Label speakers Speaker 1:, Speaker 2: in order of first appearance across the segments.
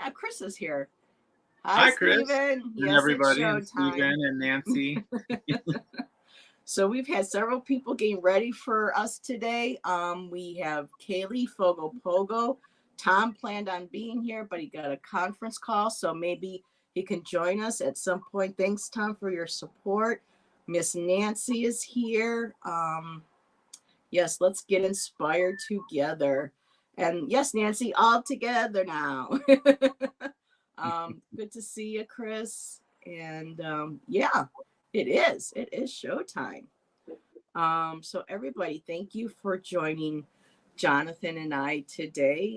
Speaker 1: Yeah, Chris is here. Hi,
Speaker 2: Hi, Chris,
Speaker 1: Stephen.
Speaker 2: and
Speaker 1: Yes, it's
Speaker 2: everybody, and
Speaker 1: showtime.
Speaker 2: Stephen and Nancy.
Speaker 1: So we've had several people getting ready for us today. We have Kaylee Fogo Pogo. Tom planned on being here, but he got a conference call, so maybe he can join us at some point. Thanks, Tom, for your support. Miss Nancy is here. Yes, let's get inspired together. And yes, Nancy, all together now. Good to see you, Chris. And yeah, it is. It is showtime. So everybody, thank you for joining Jonathan and I today.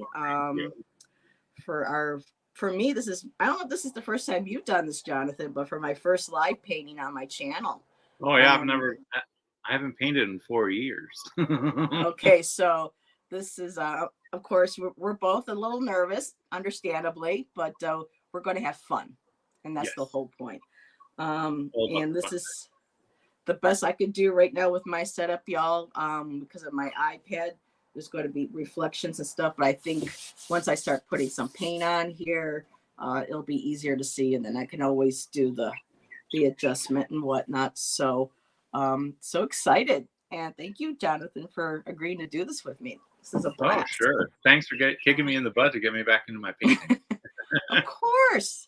Speaker 1: For me, this is, I don't know if this is the first time you've done this, Jonathan, but for my first live painting on my channel.
Speaker 2: Oh yeah, I haven't painted in 4 years.
Speaker 1: Okay, so this is, of course, we're both a little nervous, understandably, but we're going to have fun, and that's the
Speaker 2: Yes.
Speaker 1: whole point.
Speaker 2: All about
Speaker 1: And
Speaker 2: the
Speaker 1: this
Speaker 2: fun.
Speaker 1: is the best I could do right now with my setup, y'all, because of my iPad. There's going to be reflections and stuff, but I think once I start putting some paint on here, it'll be easier to see, and then I can always do the adjustment and whatnot. So, so excited. And thank you, Jonathan, for agreeing to do this with me. This is a
Speaker 2: Oh
Speaker 1: blast.
Speaker 2: sure. Thanks for kicking me in the butt to get me back into my painting.
Speaker 1: Of course.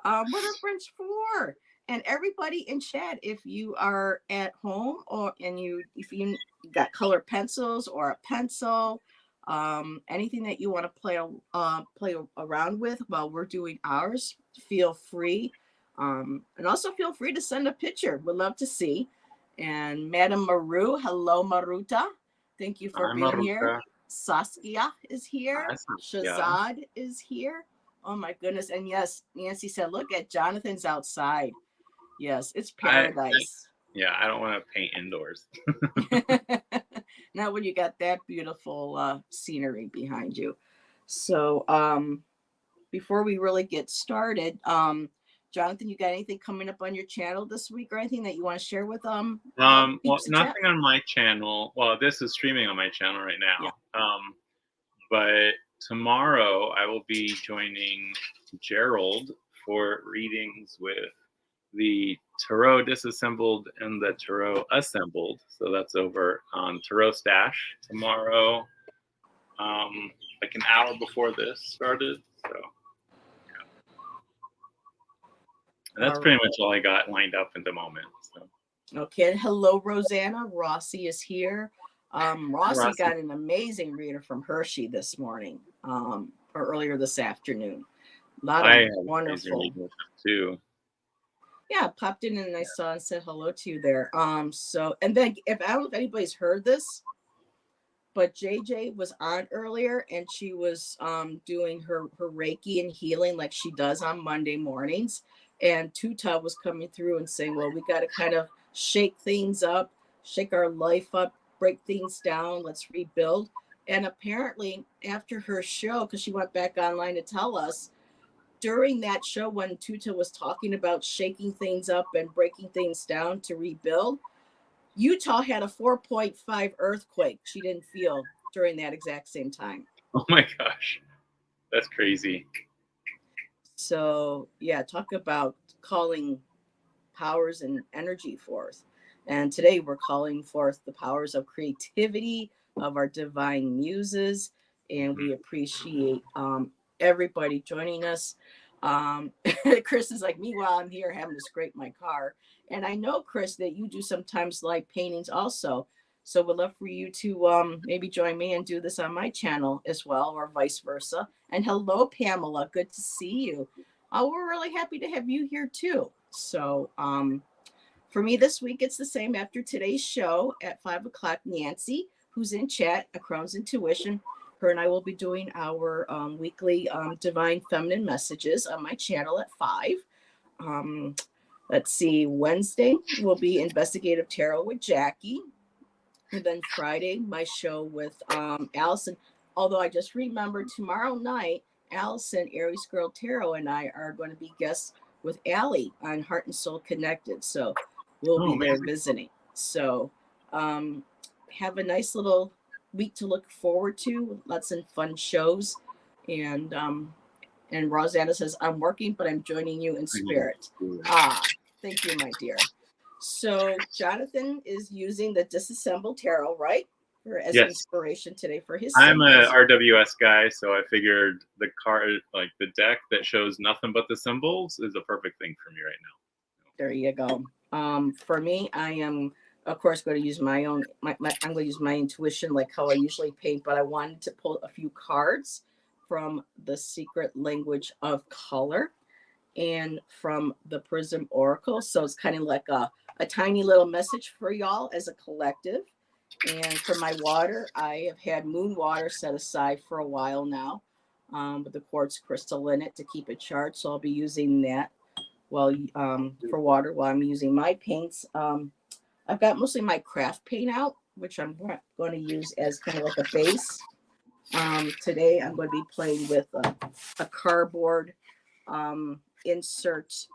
Speaker 1: What are friends for? And everybody in chat, if you are at home if you got colored pencils or a pencil, anything that you want to play around with while we're doing ours, feel free. And also feel free to send a picture. We'd love to see. And Madam Maru, hello Maruta. Thank you for
Speaker 2: I'm
Speaker 1: being here.
Speaker 2: Maruka.
Speaker 1: Saskia is here.
Speaker 2: Awesome. Yeah.
Speaker 1: Shazad is here. Oh my goodness. And yes, Nancy said, look at Jonathan's outside. Yes, it's paradise.
Speaker 2: I don't want to paint indoors.
Speaker 1: Not when you got that beautiful scenery behind you. So before we really get started, Jonathan, you got anything coming up on your channel this week or anything that you want to share with
Speaker 2: Well,
Speaker 1: peeps in chat?
Speaker 2: nothing on my channel. Well, this is streaming on my channel right now.
Speaker 1: Yeah.
Speaker 2: But tomorrow I will be joining Gerald for readings with the Tarot Disassembled and the Tarot Assembled. So that's over on Tarot Stash tomorrow, like an hour before this started. So yeah. And that's pretty much all I got lined up at the moment. So.
Speaker 1: Okay. Hello, Rosanna. Rossi is here. Rossi got an amazing reader from Hershey this morning, or earlier this afternoon. A lot of wonderful
Speaker 2: too.
Speaker 1: Yeah, popped in and I saw and said hello to you there. So and then I don't know if anybody's heard this, but JJ was on earlier and she was doing her Reiki and healing like she does on Monday mornings. And Tuta was coming through and saying, well, we got to kind of shake things up, shake our life up, break things down, let's rebuild. And apparently after her show, because she went back online to tell us, during that show when Tuta was talking about shaking things up and breaking things down to rebuild, Utah had a 4.5 earthquake she didn't feel during that exact same time.
Speaker 2: Oh my gosh. That's crazy.
Speaker 1: So yeah, talk about calling powers and energy forth. And today we're calling forth the powers of creativity, of our divine muses, and we appreciate everybody joining us. Chris is like, meanwhile, I'm here having to scrape my car. And I know, Chris, that you do sometimes live paintings also. So we'd love for you to maybe join me and do this on my channel as well, or vice versa. And hello, Pamela. Good to see you. We're really happy to have you here too. So for me this week, it's the same after today's show at 5 o'clock. Nancy, who's in chat, A Crown's Intuition, her and I will be doing our weekly Divine Feminine Messages on my channel at 5. Let's see, Wednesday will be Investigative Tarot with Jackie. And then Friday, my show with Allison. Although I just remembered tomorrow night, Allison, Aries Girl Tarot, and I are going to be guests with Allie on Heart and Soul Connected. So we'll be there visiting. So have a nice little week to look forward to. Lots of fun shows. And And Rosanna says, I'm working, but I'm joining you in spirit. Thank you, my dear. So Jonathan is using the disassembled tarot, right? As inspiration today for his
Speaker 2: I'm
Speaker 1: symbols.
Speaker 2: a RWS guy, so I figured the card, like the deck that shows nothing but the symbols, is a perfect thing for me right now.
Speaker 1: There you go. For me, I am, of course, going to use my own. I'm going to use my intuition, like how I usually paint. But I wanted to pull a few cards from the Secret Language of Color and from the Prism Oracle. So it's kind of like a tiny little message for y'all as a collective. And for my water, I have had moon water set aside for a while now, with the quartz crystal in it to keep it charged. So I'll be using that while for water while I'm using my paints. I've got mostly my craft paint out, which I'm going to use as kind of like a base. Today I'm going to be playing with a cardboard insert.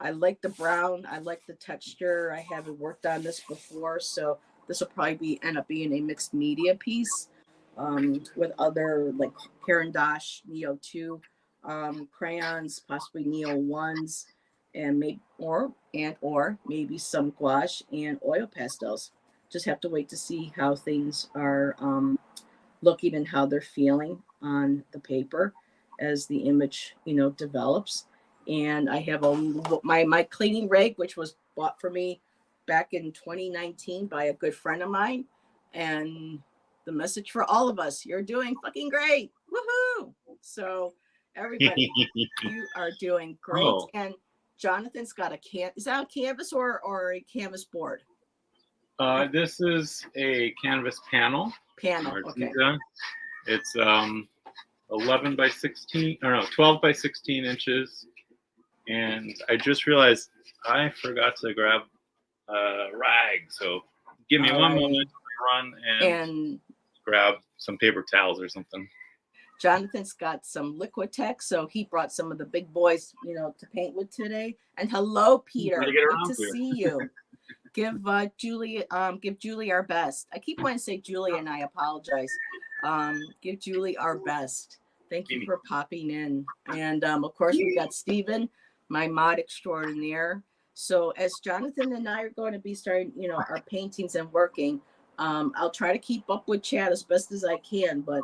Speaker 1: I like the brown. I like the texture. I haven't worked on this before, so this will probably end up being a mixed media piece with other like Caran d'Ache Neo 2 crayons, possibly Neo 1s, and maybe or maybe some gouache and oil pastels. Just have to wait to see how things are looking and how they're feeling on the paper as the image develops. And I have my cleaning rag, which was bought for me back in 2019 by a good friend of mine. And the message for all of us: you're doing fucking great. Woohoo! So everybody, you are doing great. Oh. And Jonathan's got is that a canvas or a canvas board?
Speaker 2: This is a canvas panel.
Speaker 1: Okay.
Speaker 2: It's 11 by 16, or no, 12 by 16 inches. And I just realized I forgot to grab a rag. So give me one moment to run and grab some paper towels or something.
Speaker 1: Jonathan's got some Liquitex, so he brought some of the big boys, to paint with today. And hello, Peter. Good to see you. Give Julie our best. I keep wanting to say Julie, and I apologize. Give Julie our best. Thank you for popping in. And of course, we've got Stephen, my mod extraordinaire. So as Jonathan and I are going to be starting, our paintings and working, I'll try to keep up with chat as best as I can. But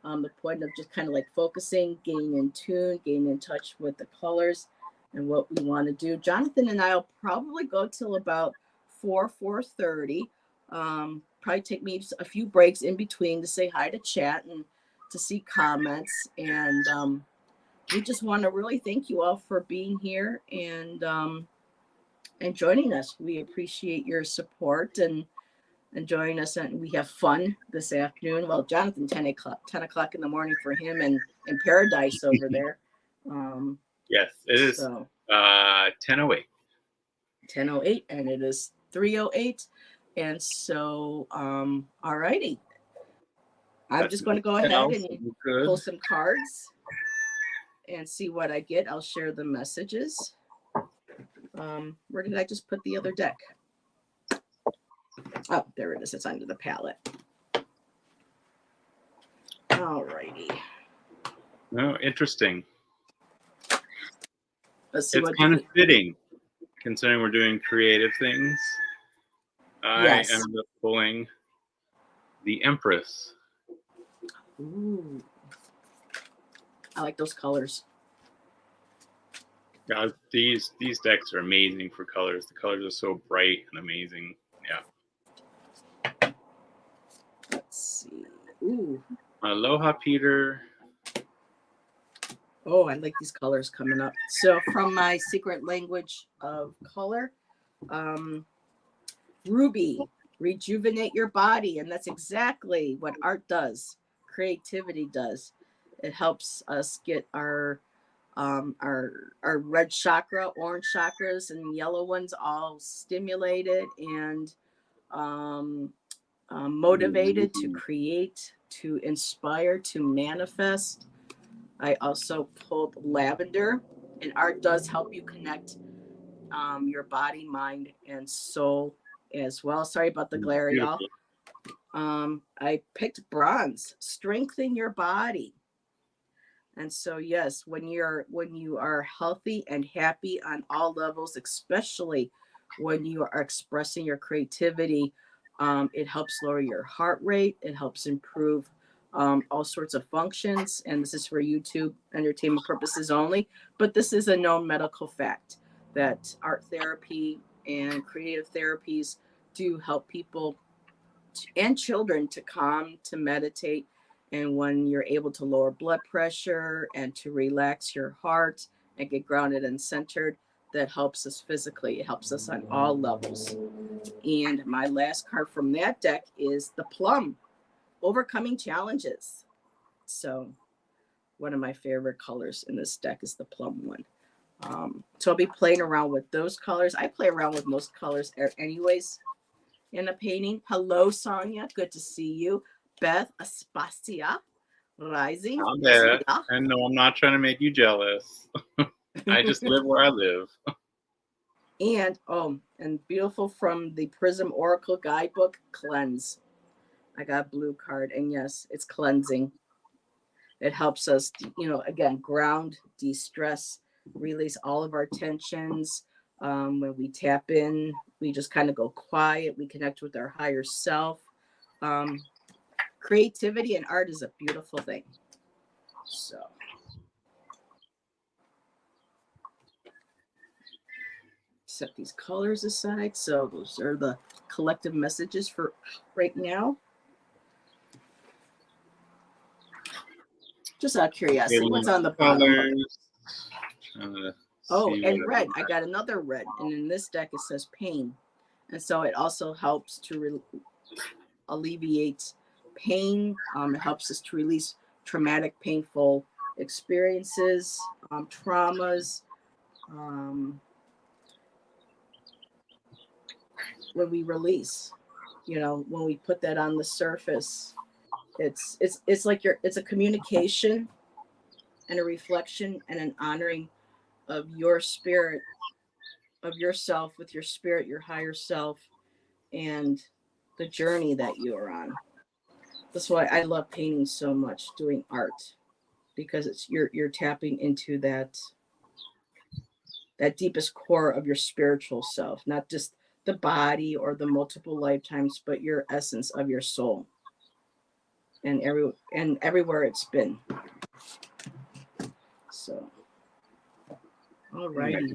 Speaker 1: the point of just kind of like focusing, getting in tune, getting in touch with the colors and what we want to do. Jonathan and I will probably go till about 4:30. Probably take me a few breaks in between to say hi to chat and to see comments. And we just want to really thank you all for being here and joining us. We appreciate your support and joining us, and we have fun this afternoon. Well, Jonathan, 10 o'clock in the morning for him and in paradise over there.
Speaker 2: Yes, it is 10:08.
Speaker 1: 10:08, and it is 3:08. And so, all righty. I'm just going to go ahead and pull some cards and see what I get. I'll share the messages. Where did I just put the other deck? Oh, there it is. It's under the palette. All righty.
Speaker 2: Oh, interesting.
Speaker 1: Let's see.
Speaker 2: It's kind of fitting, considering we're doing creative things. I ended up pulling the Empress.
Speaker 1: Ooh. I like those colors.
Speaker 2: Yeah, these decks are amazing for colors. The colors are so bright and amazing. Yeah.
Speaker 1: Let's see. Ooh.
Speaker 2: Aloha, Peter.
Speaker 1: Oh, I like these colors coming up. So from my Secret Language of Color, Ruby, rejuvenate your body. And that's exactly what art does. Creativity does. It helps us get our red chakra, orange chakras, and yellow ones all stimulated and motivated to create, to inspire, to manifest. I also pulled lavender, and art does help you connect your body, mind, and soul as well. Sorry about the glare, y'all. I picked bronze, strengthen your body. And so yes, when you are healthy and happy on all levels, especially when you are expressing your creativity, it helps lower your heart rate. It helps improve all sorts of functions. And this is for YouTube entertainment purposes only. But this is a known medical fact that art therapy and creative therapies do help people and children to calm, to meditate. And when you're able to lower blood pressure and to relax your heart and get grounded and centered, that helps us physically. It helps us on all levels. And my last card from that deck is the plum, overcoming challenges. So, one of my favorite colors in this deck is the plum one. So, I'll be playing around with those colors. I play around with most colors, anyways, in a painting. Hello, Sonia. Good to see you. Beth Aspasia, Rising.
Speaker 2: I'm
Speaker 1: Yes,
Speaker 2: there.
Speaker 1: yeah.
Speaker 2: And no, I'm not trying to make you jealous. I just live where I live.
Speaker 1: And and beautiful from the Prism Oracle Guidebook, Cleanse. I got a blue card, and yes, it's cleansing. It helps us, again, ground, de-stress, release all of our tensions. When we tap in, we just kind of go quiet. We connect with our higher self. Um, Creativity and art is a beautiful thing. So set these colors aside. So those are the collective messages for right now. Just out of curiosity, what's on the bottom? Oh, and red. I got another red. And in this deck, it says pain. And so it also helps to alleviate pain. It helps us to release traumatic, painful experiences, traumas. When we release, when we put that on the surface, it's like it's a communication and a reflection and an honoring of your spirit, of yourself with your spirit, your higher self, and the journey that you are on. That's why I love painting so much, doing art, because it's you're tapping into that deepest core of your spiritual self, not just the body or the multiple lifetimes, but your essence of your soul, and everywhere it's been. So, all righty.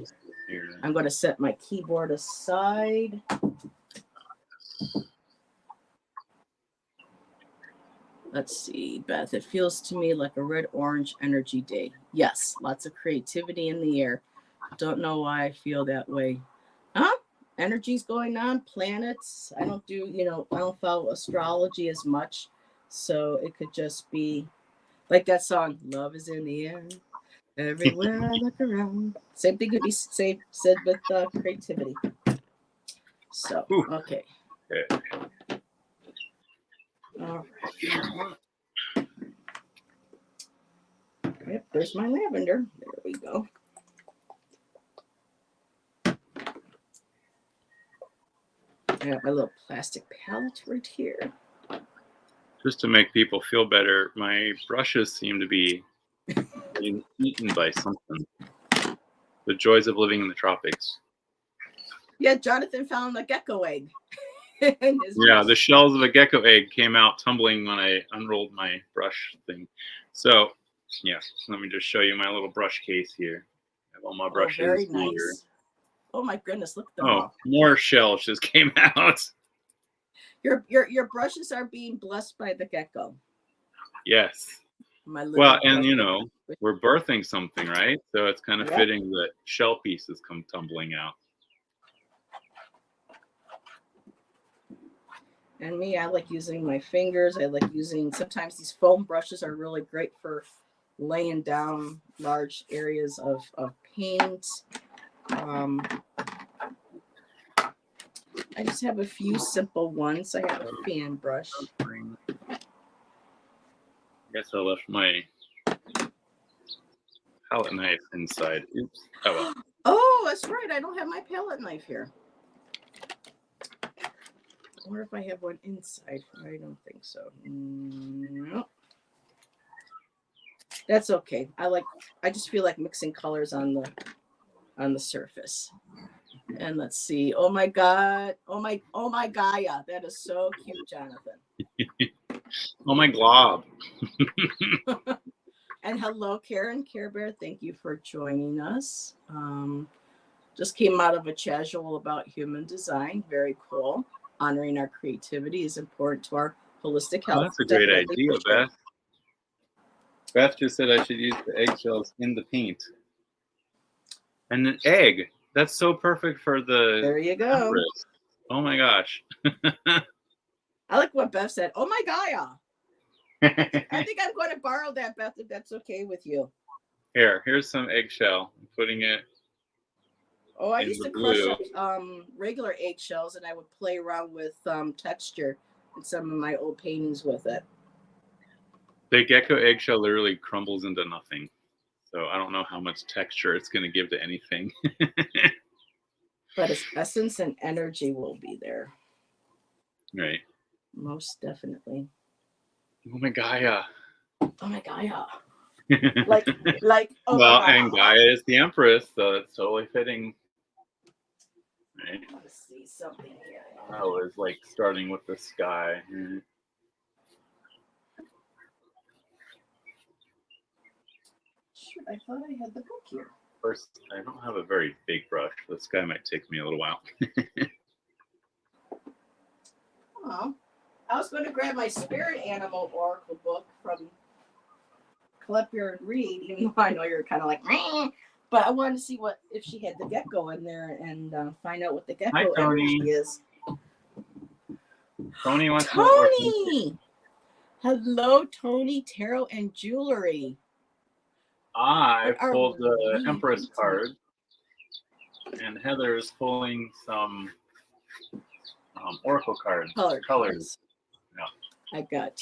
Speaker 1: I'm going to set my keyboard aside. Let's see, Beth. It feels to me like a red-orange energy day. Yes, lots of creativity in the air. Don't know why I feel that way. Huh? Energy's going on, planets. I don't follow astrology as much. So it could just be like that song, Love is in the Air. Everywhere I look around. Same thing could be said with creativity. So, okay. All right. Yep, there's my lavender. There we go. I got my little plastic palette right here.
Speaker 2: Just to make people feel better, my brushes seem to be being eaten by something. The joys of living in the tropics.
Speaker 1: Yeah, Jonathan found a gecko egg.
Speaker 2: Yeah, the shells of a gecko egg came out tumbling when I unrolled my brush thing. So, yeah, let me just show you my little brush case here. I have all my brushes.
Speaker 1: Very nice. Here. Oh my goodness, look at them all.
Speaker 2: More shells just came out.
Speaker 1: Your brushes are being blessed by the gecko.
Speaker 2: Yes. Well, and we're birthing something, right? So it's kind of fitting that shell pieces come tumbling out.
Speaker 1: And me, I like using my fingers. I like using, sometimes these foam brushes are really great for laying down large areas of paint. I just have a few simple ones. I have a fan brush.
Speaker 2: I guess I left my palette knife inside. Oops. Oh, well.
Speaker 1: Oh, that's right. I don't have my palette knife here. I wonder if I have one inside. I don't think so. No. That's okay. I just feel like mixing colors on the surface. And let's see. Oh my God. Oh my Gaia. That is so cute, Jonathan.
Speaker 2: Oh my glob.
Speaker 1: And hello, Karen Care Bear. Thank you for joining us. Just came out of a casual about human design. Very cool. Honoring our creativity is important to our holistic
Speaker 2: Oh,
Speaker 1: health.
Speaker 2: that's a great
Speaker 1: Definitely
Speaker 2: idea,
Speaker 1: for sure.
Speaker 2: Beth. Beth just said I should use the eggshells in the paint. And an egg. That's so perfect for the
Speaker 1: There you go.
Speaker 2: Empress. Oh my gosh.
Speaker 1: I like what Beth said. Oh my Gaia. I think I'm going to borrow that, Beth, if that's okay with you.
Speaker 2: Here's some eggshell. I'm putting it.
Speaker 1: Oh, I used to crush up regular eggshells, and I would play around with texture in some of my old paintings with it.
Speaker 2: The gecko eggshell literally crumbles into nothing. So I don't know how much texture it's going to give to anything.
Speaker 1: But its essence and energy will be there.
Speaker 2: Right.
Speaker 1: Most definitely.
Speaker 2: Oh my Gaia.
Speaker 1: Oh my Gaia. like oh
Speaker 2: well,
Speaker 1: my Gaia.
Speaker 2: And Gaia is the Empress, so it's totally fitting. Right.
Speaker 1: Let's see something here.
Speaker 2: I was like starting with the sky.
Speaker 1: Shoot, I thought I had the book here.
Speaker 2: First, I don't have a very big brush. The sky might take me a little while.
Speaker 1: Oh, I was going to grab my spirit animal oracle book from Collab and read, even though I know you're kind of like, meh. But I wanted to see if she had the gecko in there and find out what the gecko
Speaker 2: Hi, Tony.
Speaker 1: energy is.
Speaker 2: Tony wants
Speaker 1: Tony! Hello, Tony, Tarot and Jewelry.
Speaker 2: I pulled the Empress card, and Heather's pulling some oracle cards. Colors.
Speaker 1: Yeah. I got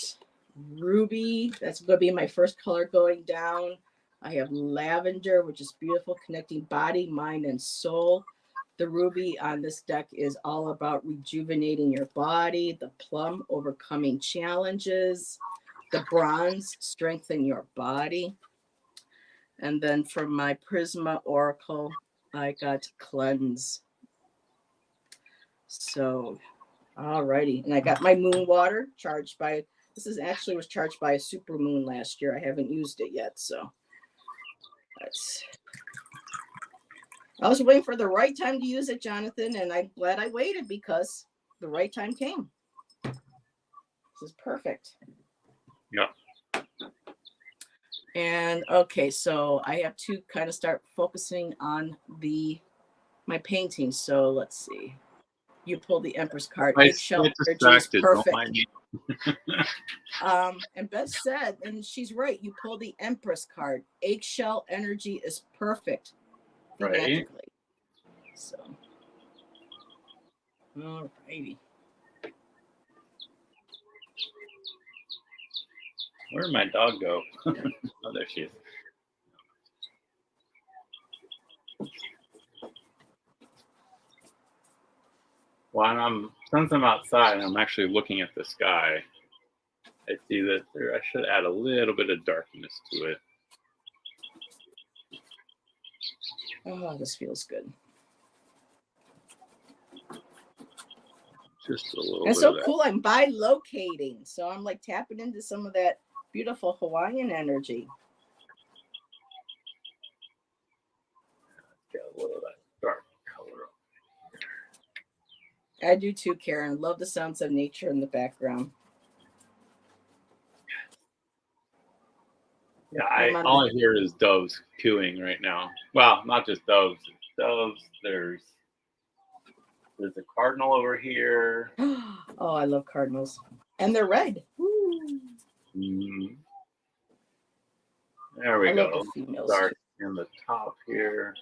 Speaker 1: ruby. That's going to be my first color going down. I have lavender, which is beautiful, connecting body, mind, and soul. The ruby on this deck is all about rejuvenating your body. The plum, overcoming challenges. The bronze, strengthen your body. And then for my Prisma Oracle, I got cleanse. So, alrighty. And I got my moon water charged by, this is actually was charged by a super moon last year. I haven't used it yet. So, I was waiting for the right time to use it, Jonathan. And I'm glad I waited because the right time came. This is perfect.
Speaker 2: Yeah.
Speaker 1: And okay, so I have to kind of start focusing on my painting. So let's see. You pulled the Empress card. Eggshell energy is perfect. And Beth said, and she's right, you pulled the Empress card. Eggshell energy is perfect.
Speaker 2: Right.
Speaker 1: So, all righty.
Speaker 2: Where'd my dog go? Oh, there she is. Well, since I'm outside and I'm actually looking at the sky, I see that I should add a little bit of darkness to it.
Speaker 1: Oh, this feels good.
Speaker 2: Just a little
Speaker 1: It's so cool. I'm bilocating. So I'm like tapping into some of that beautiful Hawaiian energy.
Speaker 2: Get a little of that dark color.
Speaker 1: I do too, Karen. Love the sounds of nature in the background.
Speaker 2: Yeah, all I hear is doves cooing right now. Well, not just doves. Doves. There's a cardinal over here.
Speaker 1: Oh, I love cardinals. And they're red.
Speaker 2: Mm. There we go. Dark in the top here.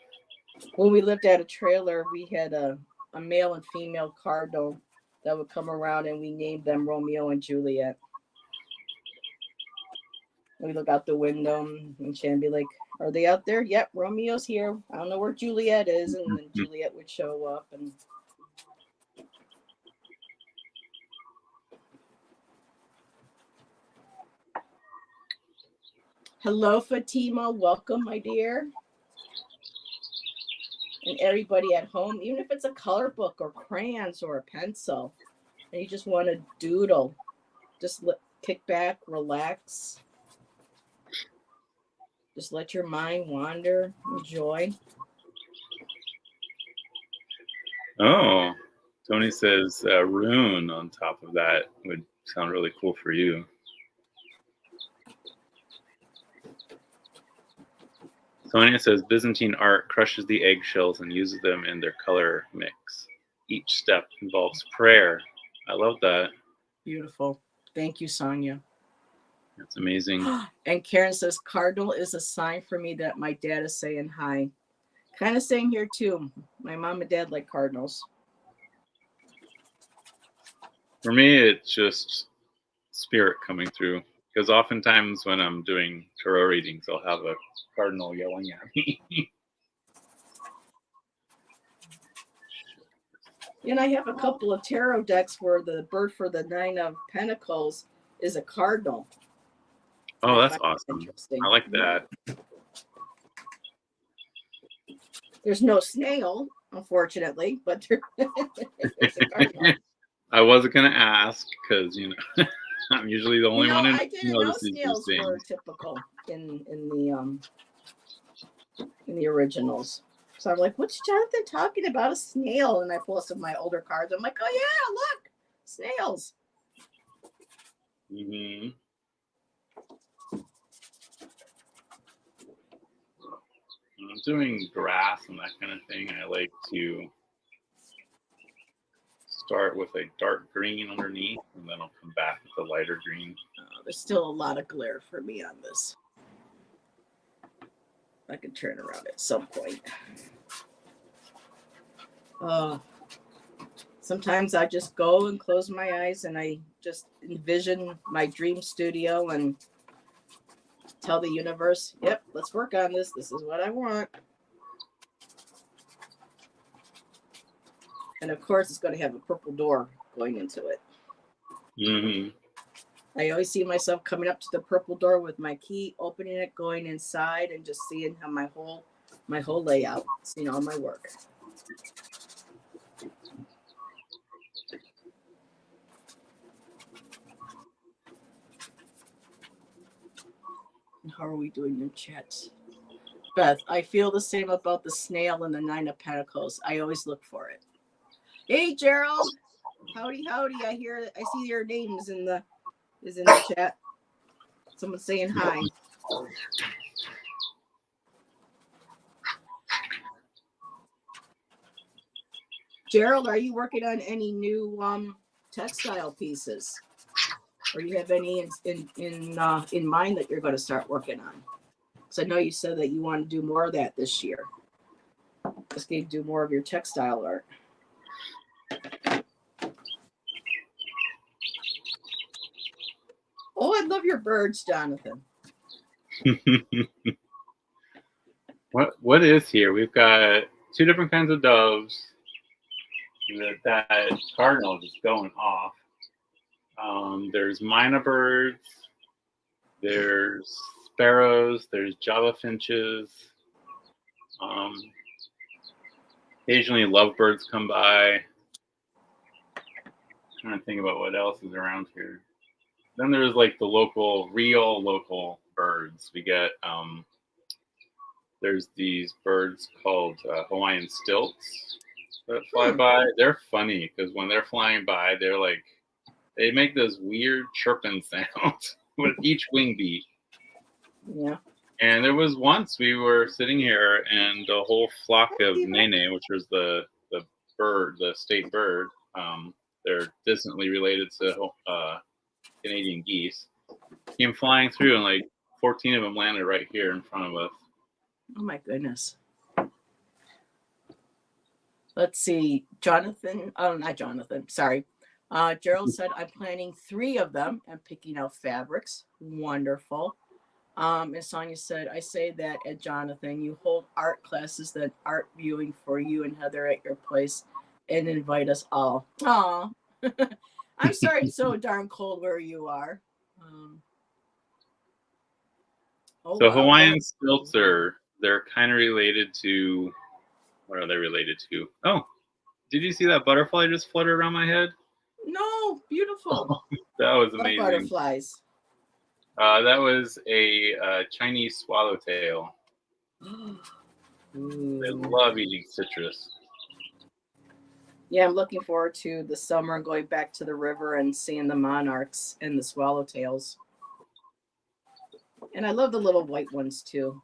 Speaker 1: When we lived at a trailer, we had a male and female cardinal that would come around, and we named them Romeo and Juliet. We look out the window, and Shannon be like, "Are they out there?" "Yep, Romeo's here. I don't know where Juliet is," and then Juliet would show up. And Hello, Fatima. Welcome, my dear. And everybody at home, even if it's a color book or crayons or a pencil, and you just want to doodle, just kick back, relax. Just let your mind wander, enjoy.
Speaker 2: Oh, Tony says rune on top of that would sound really cool for you. Sonia says Byzantine art crushes the eggshells and uses them in their color mix. Each step involves prayer. I love that.
Speaker 1: Beautiful. Thank you, Sonia.
Speaker 2: That's amazing.
Speaker 1: And Karen says cardinal is a sign for me that my dad is saying hi. Kind of same here too. My mom and dad like cardinals.
Speaker 2: For me, it's just spirit coming through. Because oftentimes when I'm doing tarot readings, I'll have a cardinal yelling at me.
Speaker 1: And I have a couple of tarot decks where the bird for the 9 of Pentacles is a cardinal.
Speaker 2: Oh, that's awesome. I like that.
Speaker 1: There's no snail, unfortunately, but there's a cardinal.
Speaker 2: I wasn't going to ask because, I'm usually the only one who
Speaker 1: I didn't know snails were typical in the originals. So I'm like, what's Jonathan talking about? A snail? And I pull some of my older cards. I'm like, oh yeah, look, snails.
Speaker 2: Mm-hmm. When I'm doing grass and that kind of thing, I like to start with a dark green underneath, and then I'll come back with a lighter green.
Speaker 1: There's still a lot of glare for me on this. I can turn around at some point. Sometimes I just go and close my eyes and I just envision my dream studio and tell the universe, yep, let's work on this. This is what I want. And of course, it's going to have a purple door going into it.
Speaker 2: Mm-hmm.
Speaker 1: I always see myself coming up to the purple door with my key, opening it, going inside, and just seeing how my whole layout, seeing all my work. How are we doing in chats? Beth, I feel the same about the snail and the 9 of Pentacles. I always look for it. Hey, Gerald. Howdy, howdy. I see your name is in the chat. Someone's saying hi. Gerald, are you working on any new textile pieces? Or you have any in mind that you're going to start working on? Because I know you said that you want to do more of that this year. Just need to do more of your textile art. Oh, I love your birds, Jonathan.
Speaker 2: What is here? We've got 2 different kinds of doves. That cardinal is going off. There's myna birds. There's sparrows. There's java finches. Occasionally lovebirds come by. I'm trying to think about what else is around here. Then there's like the real local birds. We get there's these birds called Hawaiian stilts that fly by. They're funny because when they're flying by, they make this weird chirping sound with each wing beat.
Speaker 1: Yeah.
Speaker 2: And there was once we were sitting here and a whole flock of nene, which was the bird, the state bird. They're distantly related to Canadian geese. Came flying through and like 14 of them landed right here in front of us.
Speaker 1: Oh my goodness. Let's see. Jonathan. Oh, not Jonathan. Sorry. Gerald said, I'm planning 3 of them and picking out fabrics. Wonderful. And Sonia said, I say that at Jonathan, you hold art classes, then art viewing for you and Heather at your place and invite us all. Aw. I'm sorry it's so darn cold where you are. Oh
Speaker 2: So
Speaker 1: wow.
Speaker 2: Hawaiian stilts they're kind of related to, what are they related to? Oh, did you see that butterfly just flutter around my head?
Speaker 1: No, beautiful.
Speaker 2: That was
Speaker 1: Love
Speaker 2: amazing.
Speaker 1: butterflies.
Speaker 2: That was a Chinese swallowtail. They
Speaker 1: Ooh.
Speaker 2: love eating citrus.
Speaker 1: Yeah, I'm looking forward to the summer and going back to the river and seeing the monarchs and the swallowtails. And I love the little white ones too,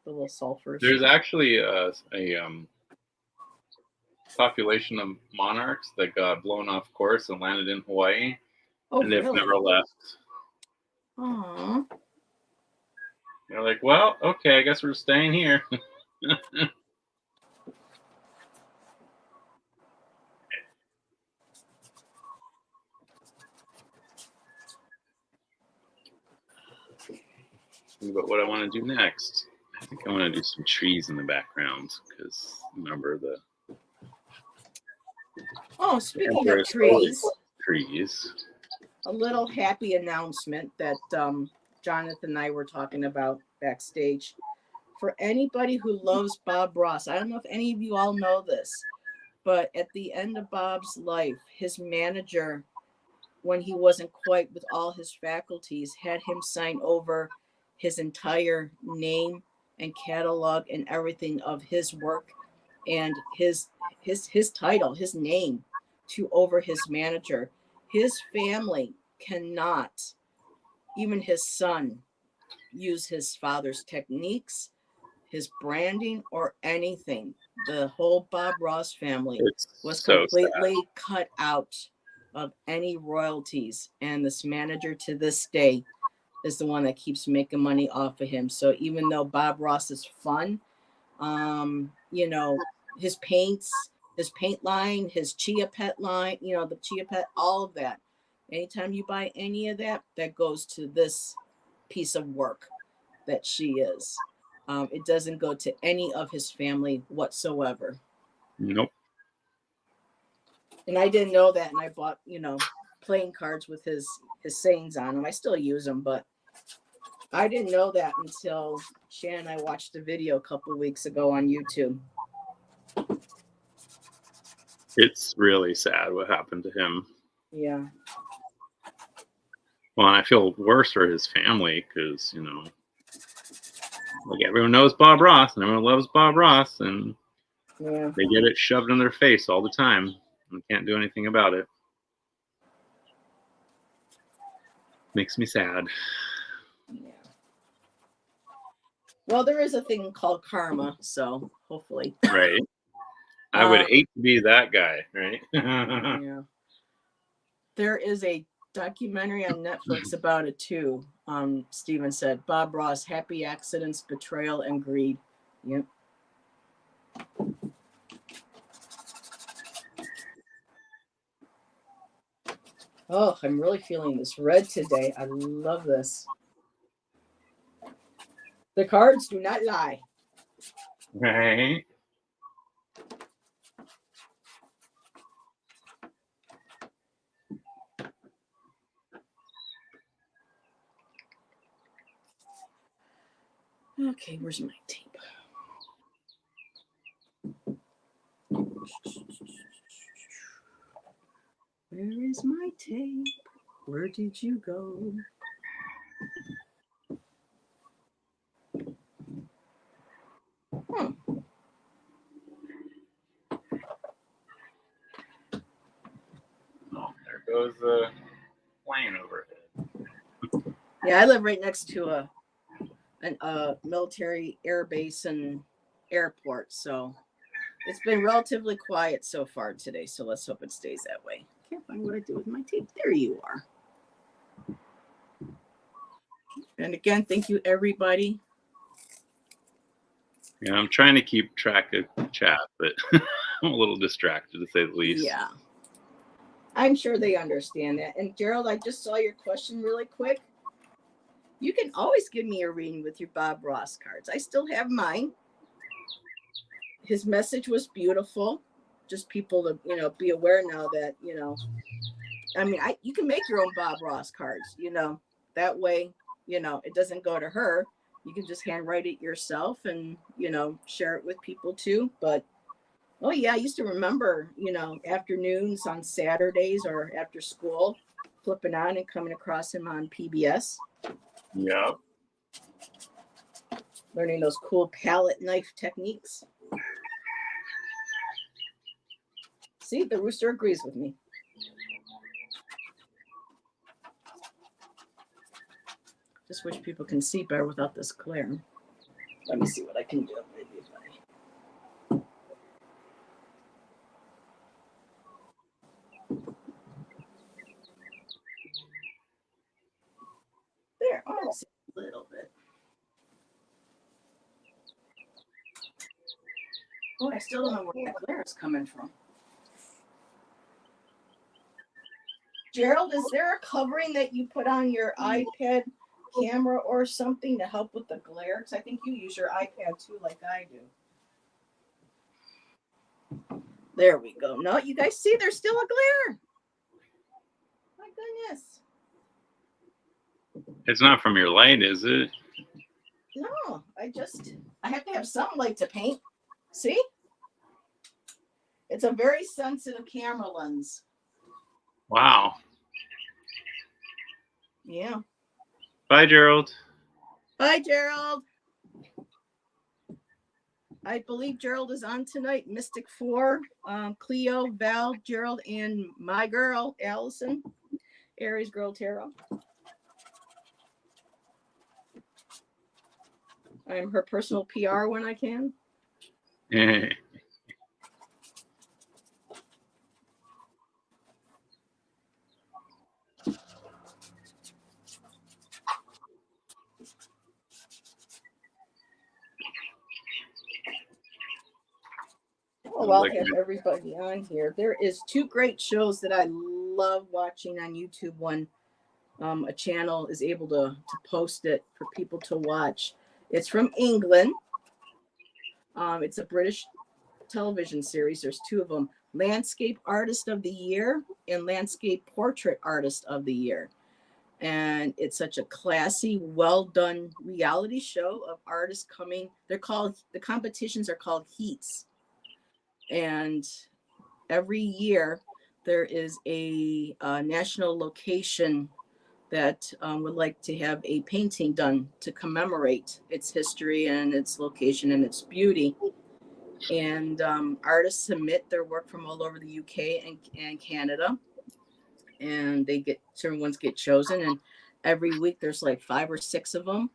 Speaker 1: the little sulfurs.
Speaker 2: There's actually a population of monarchs that got blown off course and landed in Hawaii,
Speaker 1: Oh,
Speaker 2: and they've
Speaker 1: really?
Speaker 2: never left.
Speaker 1: Aww.
Speaker 2: They're like, well, okay, I guess we're staying here. But what I want to do next, I think I want to do some trees in the background because remember the
Speaker 1: Oh, speaking of
Speaker 2: emperor's always
Speaker 1: trees,
Speaker 2: loved trees.
Speaker 1: a little happy announcement that Jonathan and I were talking about backstage. For anybody who loves Bob Ross, I don't know if any of you all know this, but at the end of Bob's life, his manager, when he wasn't quite with all his faculties, had him sign over his entire name and catalog and everything of his work and his title, his name to over his manager. His family cannot, even his son, use his father's techniques, his branding, or anything. The whole Bob Ross family
Speaker 2: It's
Speaker 1: was
Speaker 2: so sad.
Speaker 1: completely cut out of any royalties. And this manager to this day is the one that keeps making money off of him. So even though Bob Ross is fun, you know, his paints, his paint line, his Chia Pet line, you know, the Chia Pet, all of that. Anytime you buy any of that, that goes to this piece of work that she is. It doesn't go to any of his family whatsoever.
Speaker 2: Nope.
Speaker 1: And I didn't know that, and I bought, you know, playing cards with his sayings on them. I still use them, but I didn't know that until Shannon and I watched the video a couple of weeks ago on YouTube.
Speaker 2: It's really sad what happened to him.
Speaker 1: Yeah.
Speaker 2: Well, I feel worse for his family because, you know, like everyone knows Bob Ross and everyone loves Bob Ross and
Speaker 1: Yeah.
Speaker 2: they get it shoved in their face all the time and can't do anything about it. Makes me sad.
Speaker 1: Yeah. Well, there is a thing called karma, so hopefully.
Speaker 2: Right. I would hate to be that guy, right?
Speaker 1: Yeah. There is a documentary on Netflix about it too. Steven said Bob Ross, Happy Accidents, Betrayal, and Greed. Yep. Oh, I'm really feeling this red today. I love this. The cards do not lie.
Speaker 2: Right.
Speaker 1: Okay, where's my tape? Where is my tape? Where did you go?
Speaker 2: Oh, there goes the plane overhead.
Speaker 1: Yeah, I live right next to a military air base and airport, so it's been relatively quiet so far today. So let's hope it stays that way. Can't find what I did with my tape. There you are. And again, thank you everybody.
Speaker 2: Yeah, I'm trying to keep track of chat, but I'm a little distracted to say the least.
Speaker 1: Yeah. I'm sure they understand that. And Gerald, I just saw your question really quick. You can always give me a reading with your Bob Ross cards. I still have mine. His message was beautiful. Just people to, you know, be aware now that, you know, I mean, you can make your own Bob Ross cards, you know, that way, you know, it doesn't go to her. You can just handwrite it yourself and, share it with people too. But, oh, yeah, I used to remember, afternoons on Saturdays or after school, flipping on and coming across him on PBS.
Speaker 2: Yeah.
Speaker 1: Learning those cool palette knife techniques. See, the rooster agrees with me. Just wish people can see better without this glare. Let me see what I can do. Maybe if there. Oh, see a little bit. Oh, I still don't know where that glare is coming from. Gerald, is there a covering that you put on your iPad camera or something to help with the glare? Because I think you use your iPad too, like I do. There we go. No, you guys see there's still a glare. My goodness.
Speaker 2: It's not from your light, is it?
Speaker 1: No, I have to have some light to paint. See? It's a very sensitive camera lens.
Speaker 2: Wow.
Speaker 1: Yeah.
Speaker 2: Bye, Gerald.
Speaker 1: Bye, Gerald. I believe Gerald is on tonight. Mystic 4, Cleo, Val, Gerald, and my girl, Allison, Aries Girl Tarot. I'm her personal PR when I can. Oh, I'll have everybody on here. There is 2 great shows that I love watching on YouTube. One, a channel is able to post it for people to watch. It's from England. It's a British television series. There's 2 of them: Landscape Artist of the Year and Landscape Portrait Artist of the Year. And it's such a classy, well done reality show of artists coming. The competitions are called heats. And every year there is a national location that would like to have a painting done to commemorate its history and its location and its beauty. And artists submit their work from all over the UK and Canada, and certain ones get chosen. And every week there's like 5 or 6 of them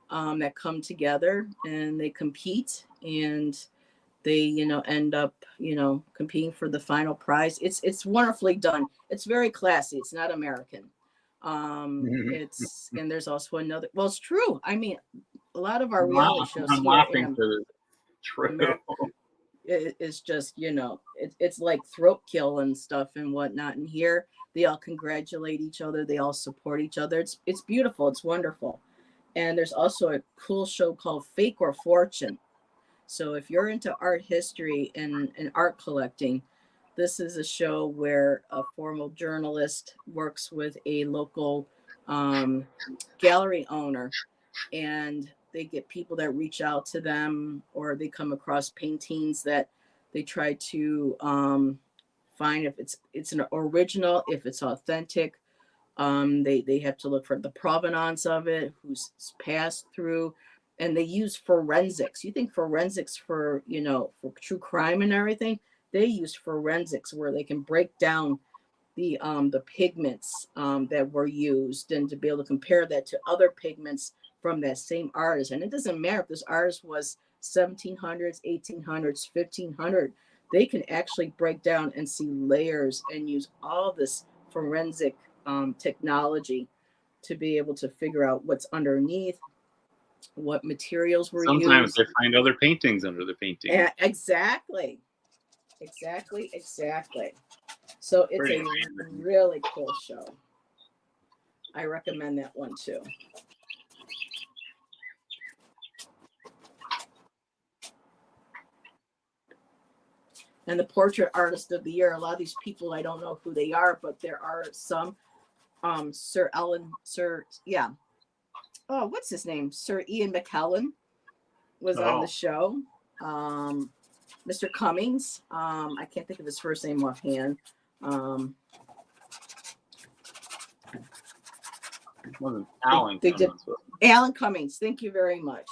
Speaker 1: that come together and they compete, and they end up competing for the final prize. It's wonderfully done. It's very classy. It's not American. It's and there's also another. Well, it's true. I mean, a lot of our reality shows
Speaker 2: I'm
Speaker 1: here
Speaker 2: laughing for this. True.
Speaker 1: America, it's just it's like throat kill and stuff and whatnot. And here they all congratulate each other. They all support each other. It's beautiful. It's wonderful. And there's also a cool show called Fake or Fortune. So if you're into art history and art collecting, this is a show where a formal journalist works with a local gallery owner, and they get people that reach out to them, or they come across paintings that they try to find if it's an original, if it's authentic. They have to look for the provenance of it, who's passed through, and they use forensics. You think forensics for true crime and everything? They use forensics where they can break down the pigments that were used, and to be able to compare that to other pigments from that same artist. And it doesn't matter if this artist was 1700s, 1800s, 1500. They can actually break down and see layers and use all this forensic technology to be able to figure out what's underneath, what materials were used.
Speaker 2: Sometimes they find other paintings under the painting.
Speaker 1: Exactly. So it's a really cool show. I recommend that one too. And the Portrait Artist of the Year, a lot of these people, I don't know who they are, but there are some. Sir oh, what's his name? Sir Ian McKellen was on the
Speaker 2: Oh,
Speaker 1: show. Mr. Cummings. I can't think of his first name offhand.
Speaker 2: it wasn't Alan
Speaker 1: They did
Speaker 2: Cummins. Was
Speaker 1: Alan Cummings. Thank you very much.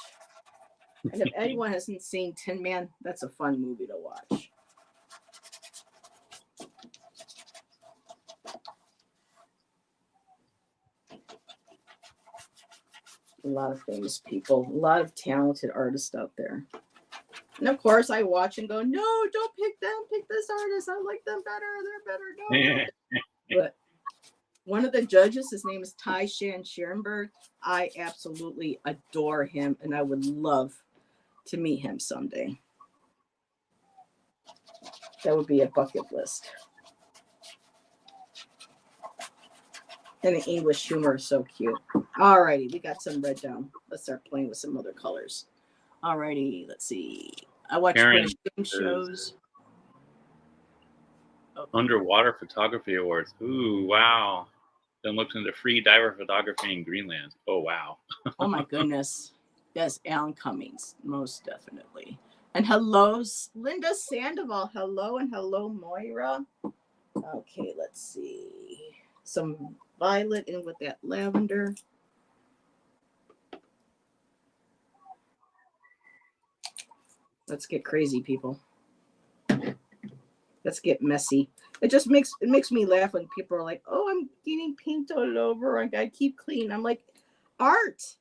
Speaker 1: And if anyone hasn't seen Tin Man, that's a fun movie to watch. A lot of famous people, a lot of talented artists out there. And of course, I watch and go, no, don't pick them. Pick this artist. I like them better. They're better. No. But one of the judges, his name is Ty Shan Scherenberg. I absolutely adore him, and I would love to meet him someday. That would be a bucket list. And the English humor is so cute. All righty, we got some red down. Let's start playing with some other colors. All righty, let's see. I watch
Speaker 2: Karen
Speaker 1: British game shows.
Speaker 2: Underwater Photography Awards. Ooh, wow. Then looked into free diver photography in Greenland. Oh, wow.
Speaker 1: Oh my goodness. Yes, Alan Cummings, most definitely. And hello, Linda Sandoval. Hello, and hello, Moira. Okay, let's see. Some violet in with that lavender. Let's get crazy, people. Let's get messy. It just makes me laugh when people are like, "Oh, I'm getting paint all over. I gotta keep clean." I'm like, art.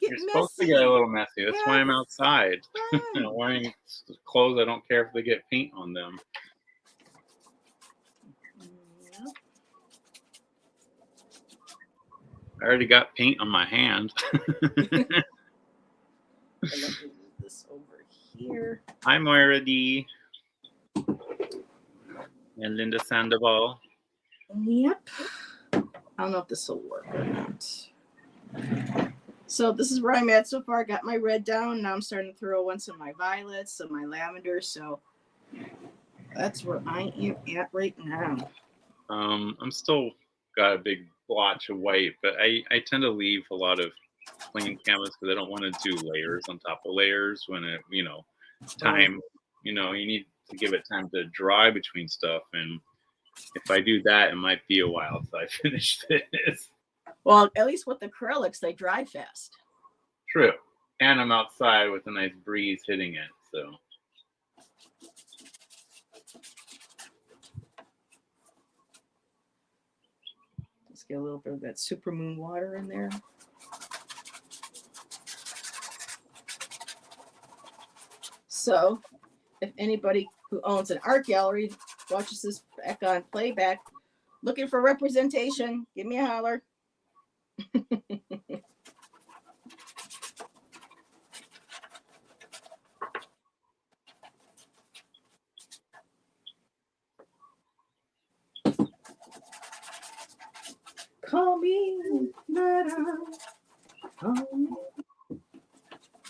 Speaker 1: Get
Speaker 2: You're
Speaker 1: messy.
Speaker 2: supposed to get a little messy. That's why I'm outside.
Speaker 1: Fun.
Speaker 2: Wearing clothes I don't care if they get paint on them.
Speaker 1: Yep.
Speaker 2: I already got paint on my hand.
Speaker 1: Let me move this over here.
Speaker 2: Hi, Moira D. And Linda Sandoval.
Speaker 1: Yep. I don't know if this will work or not. So this is where I'm at so far. I got my red down. Now I'm starting to throw in some of my violets, some of my lavender. So that's where I am at right now.
Speaker 2: I'm still got a big blotch of white, but I tend to leave a lot of plain canvas because I don't want to do layers on top of layers when it, time, you need to give it time to dry between stuff. And if I do that, it might be a while until I finish this.
Speaker 1: Well, at least with acrylics, they dry fast.
Speaker 2: True. And I'm outside with a nice breeze hitting it, so.
Speaker 1: Let's get a little bit of that supermoon water in there. So, if anybody who owns an art gallery watches this back on playback, looking for representation, give me a holler. Call me.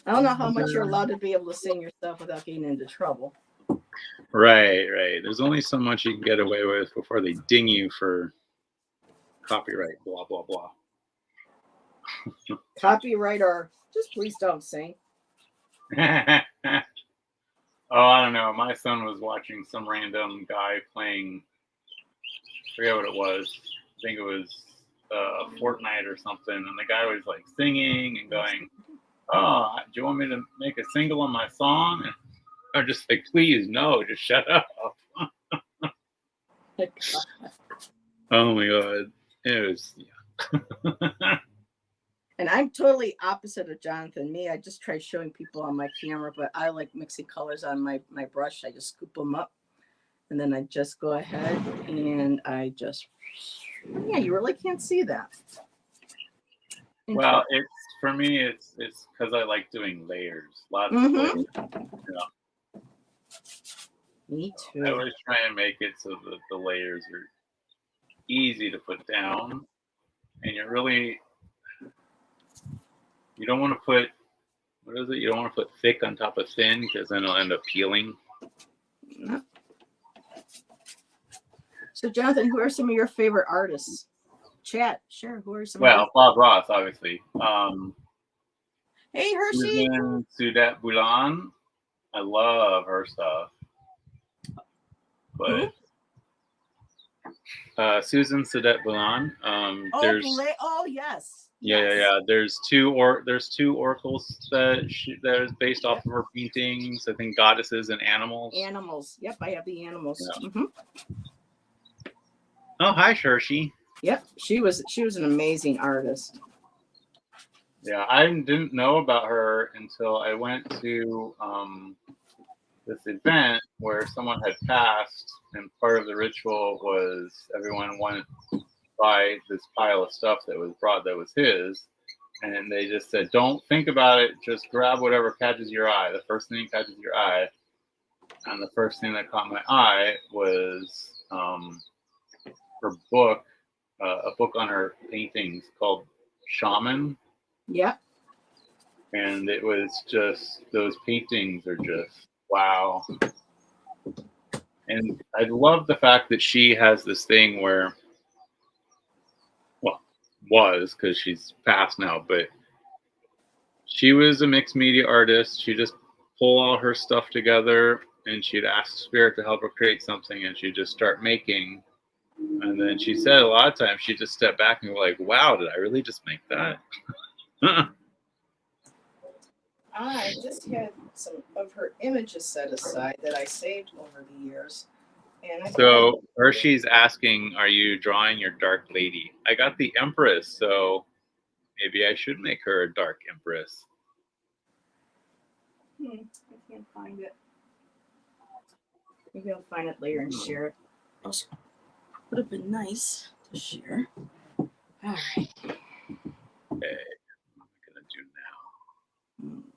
Speaker 1: I don't know how much you're allowed to be able to sing your stuff without getting into trouble.
Speaker 2: Right. There's only so much you can get away with before they ding you for copyright, blah, blah, blah.
Speaker 1: Copyright or just please don't sing.
Speaker 2: Oh, I don't know. My son was watching some random guy playing, I forget what it was. I think it was Fortnite or something. And the guy was like singing and going, "Oh, do you want me to make a single on my song?" And I'm just like, "Please, no, just shut up." Oh my God. It was, yeah.
Speaker 1: And I'm totally opposite of Jonathan. Me, I just try showing people on my camera, but I like mixing colors on my brush. I just scoop them up, and then I just go ahead and I just, yeah, you really can't see that.
Speaker 2: Well, it's for me, it's because I like doing layers, lots of layers. Yeah.
Speaker 1: Me too.
Speaker 2: I always try and make it so that the layers are easy to put down, and you don't want to put, what is it? You don't want to put thick on top of thin because then it'll end up peeling.
Speaker 1: So, Jonathan, who are some of your favorite artists? chat. Sure. Who are some
Speaker 2: Well, Bob Ross, obviously.
Speaker 1: Hey, Hershey.
Speaker 2: Susan Sudet Boulan. I love her stuff.
Speaker 1: Who?
Speaker 2: But Susan Sudet Boulan. There's
Speaker 1: yes.
Speaker 2: yeah. There's two oracles that is based off of her paintings. I think goddesses and animals.
Speaker 1: Animals. Yep, I have the animals.
Speaker 2: Yeah.
Speaker 1: Mm-hmm.
Speaker 2: Oh, hi, Hershey.
Speaker 1: Yep, she was an amazing artist.
Speaker 2: Yeah, I didn't know about her until I went to this event where someone had passed, and part of the ritual was everyone went by this pile of stuff that was brought that was his, and they just said, "Don't think about it. Just grab whatever catches your eye. The first thing that catches your eye." And the first thing that caught my eye was her book, a book on her paintings called Shaman.
Speaker 1: Yeah.
Speaker 2: And it was just, those paintings are just wow. And I love the fact that she has this thing where, well, was, because she's passed now, but she was a mixed media artist. She just pull all her stuff together, and she'd ask Spirit to help her create something, and she'd just start making. And then she said a lot of times she'd just step back and be like, wow, did I really just make that?
Speaker 1: I just had some of her images set aside that I saved over the years. And
Speaker 2: so Hershey's asking, are you drawing your dark lady? I got the Empress, so maybe I should make her a dark Empress.
Speaker 1: I can't find it. Maybe I'll find it later and share it. Would have been nice to share. All right.
Speaker 2: Okay. What am I gonna do now?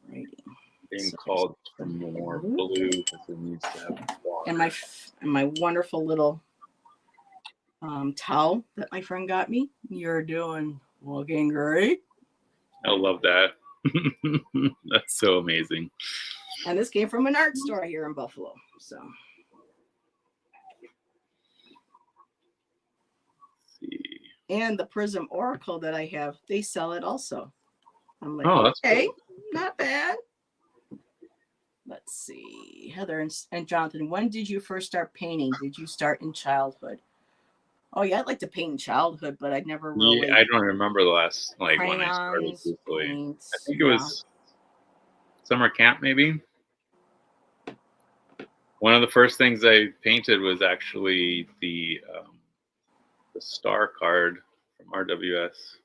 Speaker 1: Alrighty.
Speaker 2: Being called for more blue because it needs to have water.
Speaker 1: And my wonderful little towel that my friend got me. You're looking great.
Speaker 2: I love that. That's so amazing.
Speaker 1: And this came from an art store here in Buffalo. So. And the Prism Oracle that I have, they sell it also. I'm like, okay, cool. Not bad. Let's see. Heather and Jonathan, when did you first start painting? Did you start in childhood? Oh, yeah, I'd like to paint in childhood, but I'd never really.
Speaker 2: Yeah, I don't remember the last, when I started.
Speaker 1: Paints,
Speaker 2: I think it was summer camp, maybe. One of the first things I painted was actually the star card from RWS.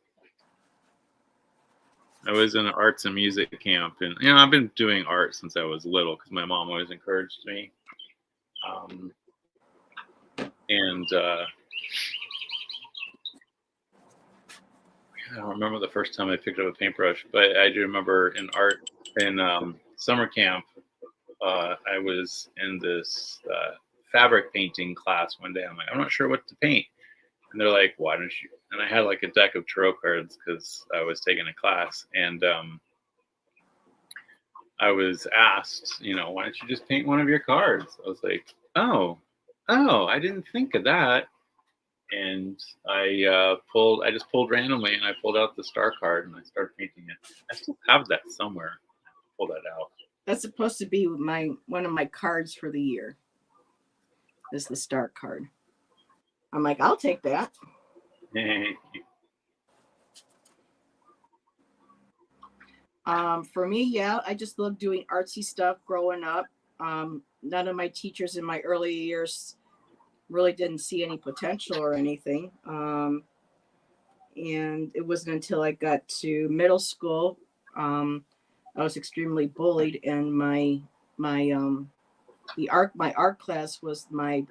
Speaker 2: I was in an arts and music camp, and I've been doing art since I was little because my mom always encouraged me. I don't remember the first time I picked up a paintbrush, but I do remember in summer camp, I was in this fabric painting class one day. I'm like, I'm not sure what to paint. And they're like, why don't you? And I had like a deck of tarot cards because I was taking a class. And I was asked, why don't you just paint one of your cards? I was like, oh, I didn't think of that. And I just pulled randomly, and I pulled out the star card, and I started painting it. I still have that somewhere. Pull that out.
Speaker 1: That's supposed to be one of my cards for the year. Is the star card. I'm like, I'll take that. For me, yeah, I just love doing artsy stuff growing up. None of my teachers in my early years really didn't see any potential or anything. And it wasn't until I got to middle school, I was extremely bullied, and my art class was my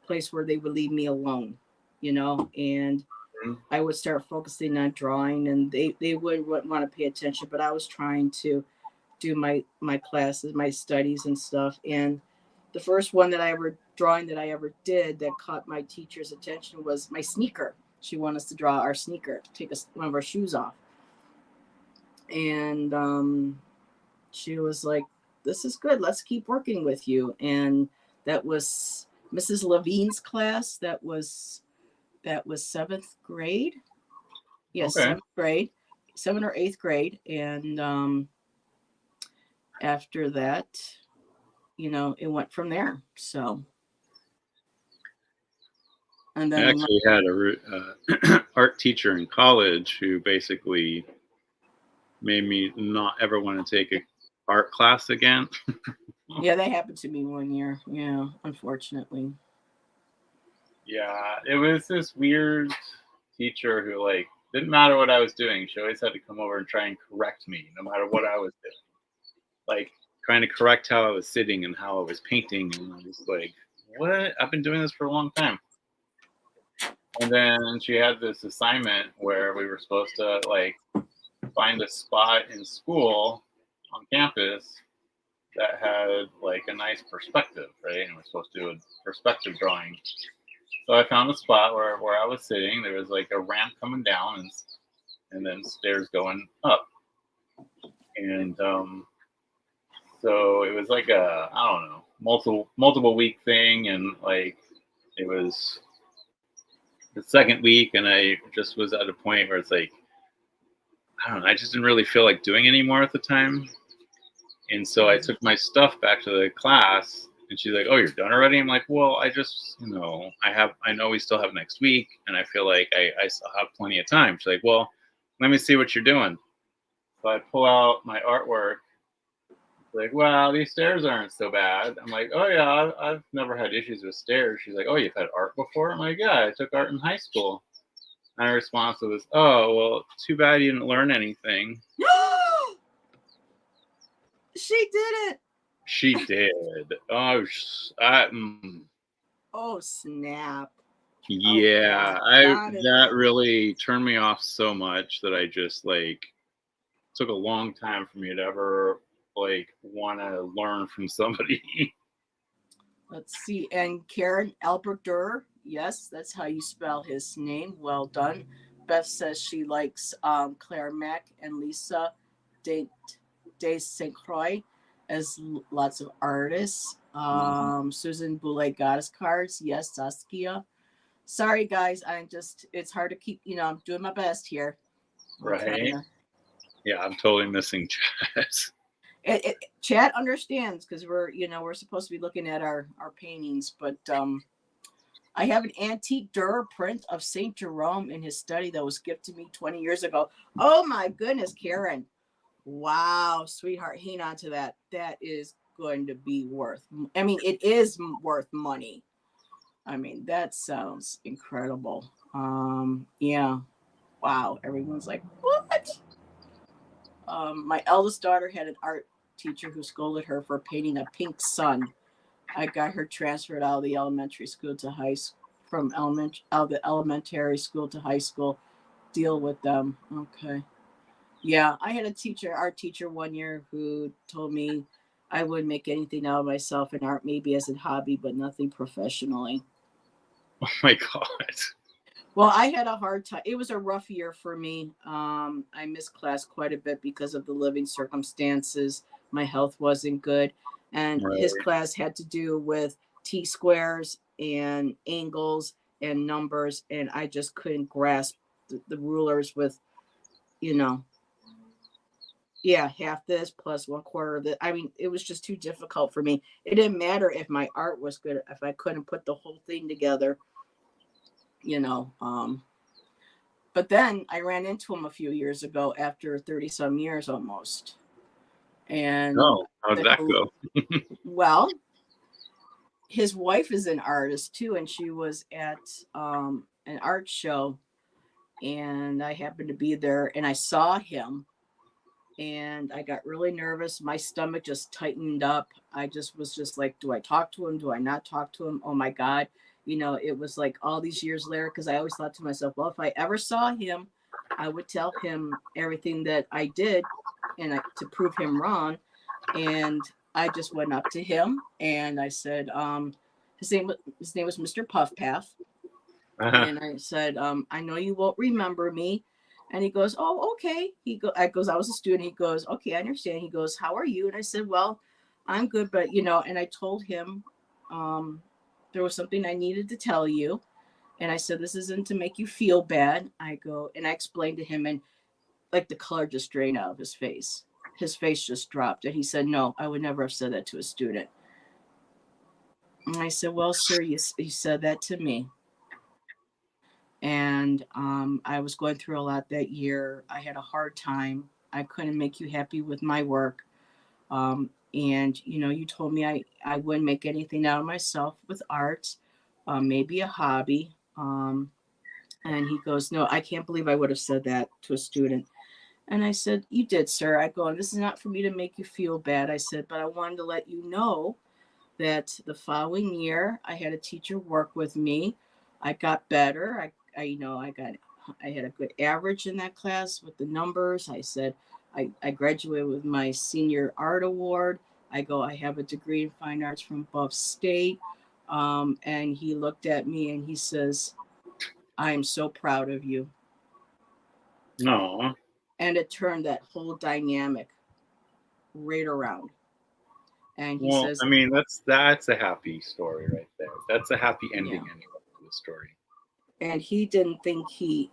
Speaker 1: place where they would leave me alone, and I would start focusing on drawing, and they wouldn't want to pay attention, but I was trying to do my classes, my studies and stuff. And the first one that I ever did that caught my teacher's attention was my sneaker. She wanted us to draw our sneaker, take one of our shoes off. And she was like, this is good. Let's keep working with you. And that was Mrs. Levine's class. That was 7th grade. Yes,
Speaker 2: Okay.
Speaker 1: 7th grade, 7th or 8th grade, and after that, it went from there. So, and
Speaker 2: I
Speaker 1: then
Speaker 2: actually had a art teacher in college who basically made me not ever want to take a art class again.
Speaker 1: yeah, that happened to me one year. Yeah, unfortunately.
Speaker 2: Yeah, it was this weird teacher who like didn't matter what I was doing. She always had to come over and try and correct me, no matter what I was doing. Like trying to correct how I was sitting and how I was painting, and I was like, "What? I've been doing this for a long time." And then she had this assignment where we were supposed to like find a spot in school on campus that had like a nice perspective, right? And we're supposed to do a perspective drawing. So I found a spot where I was sitting. There was like a ramp coming down and then stairs going up. And so it was like a, I don't know, multiple week thing. And like it was the second week, and I just was at a point where it's like, I don't know, I just didn't really feel like doing anymore at the time. And so I took my stuff back to the class, and she's like, "Oh, you're done already?" I'm like, "Well, I just, I know we still have next week, and I feel like I still have plenty of time." She's like, "Well, let me see what you're doing." So I pull out my artwork. Like, "Well, these stairs aren't so bad." I'm like, "Oh yeah, I've never had issues with stairs." She's like, "Oh, you've had art before?" I'm like, "Yeah, I took art in high school." And her response was, "Oh, well, too bad you didn't learn anything."
Speaker 1: She did it.
Speaker 2: She did. Oh,
Speaker 1: Oh, snap. Oh,
Speaker 2: yeah, I that
Speaker 1: Jonathan.
Speaker 2: really turned me off so much that I just like took a long time for me to ever like want to learn from somebody.
Speaker 1: Let's see. And Karen Albrechter. Yes, that's how you spell his name. Well done. Beth says she likes Claire Mack and Lisa de, de St. Croix as lots of artists.
Speaker 2: Mhm.
Speaker 1: Susan Boulay Goddess Cards. Yes, Saskia. Sorry, guys. It's hard to keep, I'm doing my best here. I'm trying
Speaker 2: Right?
Speaker 1: to.
Speaker 2: Yeah, I'm totally missing chess.
Speaker 1: Chad understands because we're supposed to be looking at our paintings, but I have an antique Durer print of Saint Jerome in his study that was gifted to me 20 years ago. Oh my goodness, Karen! Wow, sweetheart, hang on to that. That is going to be worth. I mean, it is worth money. I mean, that sounds incredible. Yeah. Wow. Everyone's like, what? My eldest daughter had an art teacher who scolded her for painting a pink sun. I got her transferred out of the elementary school to high school, from out of the elementary school to high school. Deal with them. Okay. Yeah, I had a teacher, art teacher one year who told me I wouldn't make anything out of myself in art, maybe as a hobby, but nothing professionally.
Speaker 2: Oh my god.
Speaker 1: Well, I had a hard time. It was a rough year for me. I missed class quite a bit because of the living circumstances. My health wasn't good. And his
Speaker 2: Right.
Speaker 1: class had to do with T squares and angles and numbers. And I just couldn't grasp the rulers with, you know, yeah, half this plus one quarter of this. I mean, it was just too difficult for me. It didn't matter if my art was good, if I couldn't put the whole thing together, you know. But then I ran into him a few years ago after 30 some years almost. And
Speaker 2: Oh, how did
Speaker 1: said,
Speaker 2: that go?
Speaker 1: well, his wife is an artist too, and she was at an art show, and I happened to be there, and I saw him, and I got really nervous. My stomach just tightened up. I just was just like, do I talk to him? Do I not talk to him? Oh my God. It was like all these years later, because I always thought to myself, well, if I ever saw him, I would tell him everything that I did to prove him wrong. And I just went up to him and I said, his name was Mr. Puffpath. And I said, I know you won't remember me. And he goes, oh, okay. I was a student. He goes, okay, I understand. He goes, how are you? And I said, well, I'm good. But, and I told him there was something I needed to tell you. And I said, this isn't to make you feel bad. I go, and I explained to him, and like the color just drained out of his face. His face just dropped. And he said, no, I would never have said that to a student. And I said, well, sir, you said that to me. And I was going through a lot that year. I had a hard time. I couldn't make you happy with my work. And, you know, you told me I wouldn't make anything out of myself with art, maybe a hobby. And he goes, no, I can't believe I would have said that to a student. And I said, you did, sir. I go, and this is not for me to make you feel bad. I said, but I wanted to let you know that the following year I had a teacher work with me. I got better. I had a good average in that class with the numbers. I said, I graduated with my senior art award. I go, I have a degree in fine arts from Buff State. And he looked at me and he says, I am so proud of you.
Speaker 2: No.
Speaker 1: And it turned that whole dynamic right around. And he
Speaker 2: Well,
Speaker 1: says,
Speaker 2: I mean, that's a happy story right there. That's a happy ending
Speaker 1: yeah.
Speaker 2: anyway to the story.
Speaker 1: And he didn't think he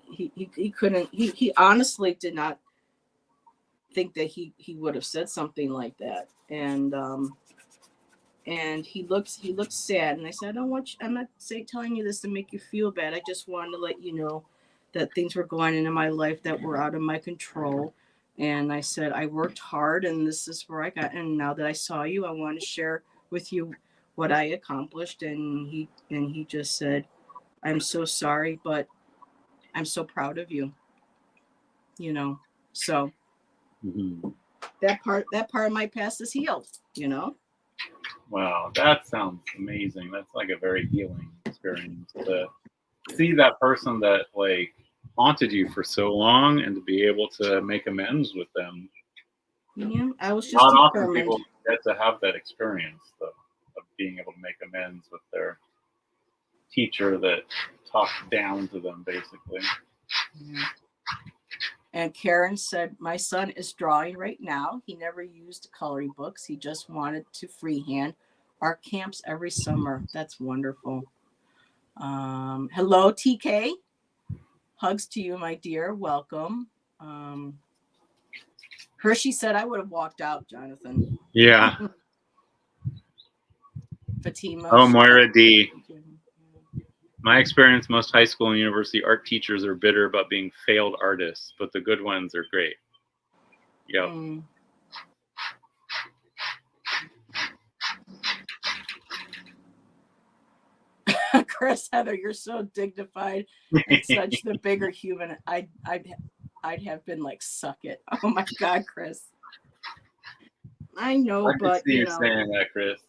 Speaker 1: couldn't, he honestly did not think that he would have said something like that. And he looked sad. And I said, I don't want you, I'm not telling you this to make you feel bad. I just wanted to let you know that things were going into my life that were out of my control. And I said, I worked hard and this is where I got. And now that I saw you, I want to share with you what I accomplished. And he just said, I'm so sorry, but I'm so proud of you. You know, so
Speaker 2: Mm-hmm.
Speaker 1: that part of my past is healed. You know.
Speaker 2: Wow, that sounds amazing. That's like a very healing experience to see that person that like haunted you for so long and to be able to make amends with them.
Speaker 1: Yeah, I was just
Speaker 2: Not often
Speaker 1: determined.
Speaker 2: people get to have that experience though, of being able to make amends with their teacher that talked down to them basically.
Speaker 1: Yeah. And Karen said, my son is drawing right now. He never used coloring books. He just wanted to freehand. Art camps every summer. That's wonderful. Hello, TK. Hugs to you, my dear. Welcome. Hershey said I would have walked out, Jonathan.
Speaker 2: Yeah.
Speaker 1: Fatima.
Speaker 2: Oh, Moira D. My experience, most high school and university art teachers are bitter about being failed artists, but the good ones are great. Yep.
Speaker 1: Chris, Heather, you're so dignified and such the bigger human. I'd have been like, suck it. Oh my God, Chris. I know,
Speaker 2: I can
Speaker 1: but
Speaker 2: see
Speaker 1: you
Speaker 2: you
Speaker 1: know.
Speaker 2: saying that, Chris.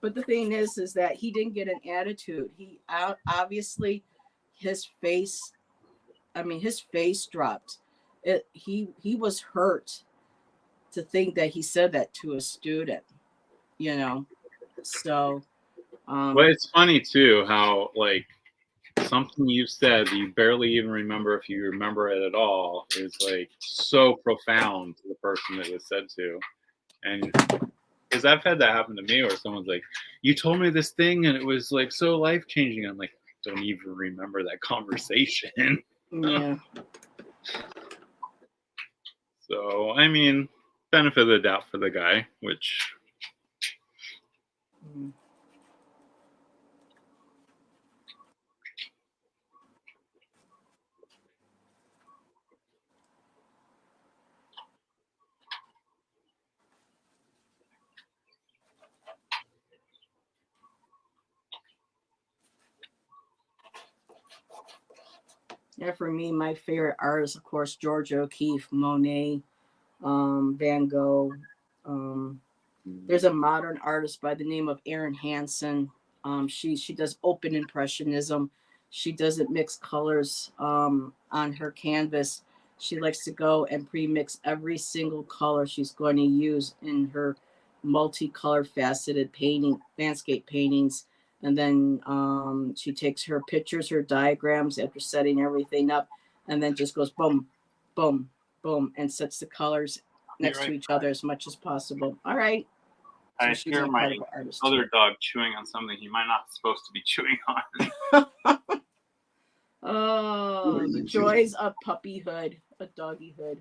Speaker 1: But the thing is that he didn't get an attitude. He obviously, his face. I mean, his face dropped. He was hurt to think that he said that to a student. You know, so.
Speaker 2: Well, it's funny too how like something you said that you barely even remember if you remember it at all is like so profound to the person that it was said to, and because I've had that happen to me where someone's like, you told me this thing and it was like so life changing. I'm like, I don't even remember that conversation.
Speaker 1: Yeah.
Speaker 2: So I mean, benefit of the doubt for the guy, which.
Speaker 1: Yeah, for me, my favorite artists, of course, George O'Keeffe, Monet, Van Gogh. There's a modern artist by the name of Erin Hansen. She does open impressionism. She doesn't mix colors on her canvas. She likes to go and pre-mix every single color she's going to use in her multicolored faceted painting, landscape paintings. And then she takes her pictures, her diagrams after setting everything up, and then just goes boom, boom, boom, and sets the colors next to each other as much as possible. All right. So
Speaker 2: I
Speaker 1: she's
Speaker 2: hear
Speaker 1: an
Speaker 2: my
Speaker 1: incredible artist
Speaker 2: other
Speaker 1: too.
Speaker 2: dog chewing on something he might not supposed to be chewing on.
Speaker 1: Oh, the joys of puppyhood, a doggyhood.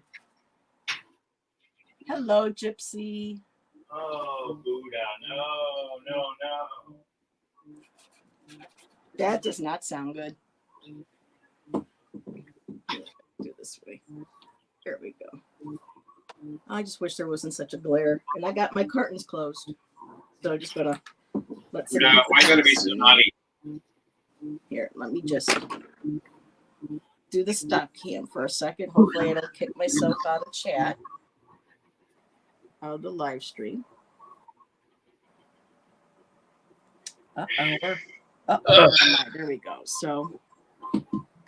Speaker 1: Hello, Gypsy.
Speaker 2: Oh, Buddha, no.
Speaker 1: That does not sound good. Do this way. There we go. I just wish there wasn't such a glare. And I got my curtains closed. So I'm just gonna let some
Speaker 2: Buddha, why you gotta be so naughty?
Speaker 1: Here, let me just do the stop cam for a second. Hopefully I don't kick myself out of chat. Out of the live stream. There we go. So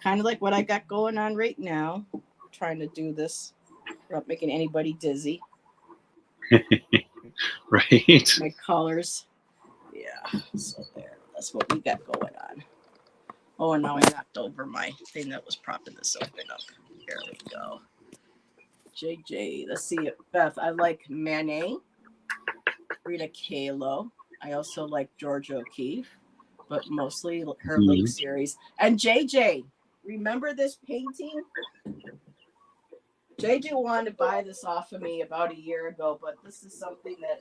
Speaker 1: kind of like what I got going on right now. Trying to do this without making anybody dizzy.
Speaker 2: Right.
Speaker 1: My colors. Yeah. So there. That's what we got going on. Oh, and now I knocked over my thing that was propping this open up. Here we go. JJ. Let's see. Beth, I like Manet. Rita Kahlo. I also like Georgia O'Keeffe, but mostly her Lake series. And JJ, remember this painting? JJ wanted to buy this off of me about a year ago, but this is something that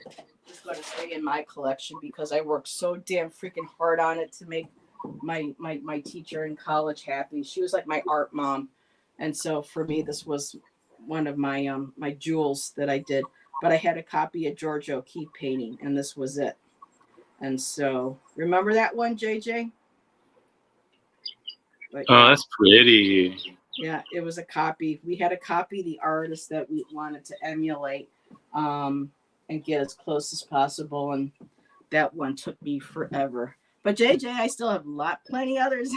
Speaker 1: is going to stay in my collection because I worked so damn freaking hard on it to make my teacher in college happy. She was like my art mom, and so for me, this was one of my my jewels that I did. But I had a copy of George O'Keeffe painting, and this was it. And so, remember that one, JJ? But,
Speaker 2: oh, that's pretty.
Speaker 1: Yeah, it was a copy. We had a copy of the artist that we wanted to emulate and get as close as possible. And that one took me forever. But JJ, I still have plenty others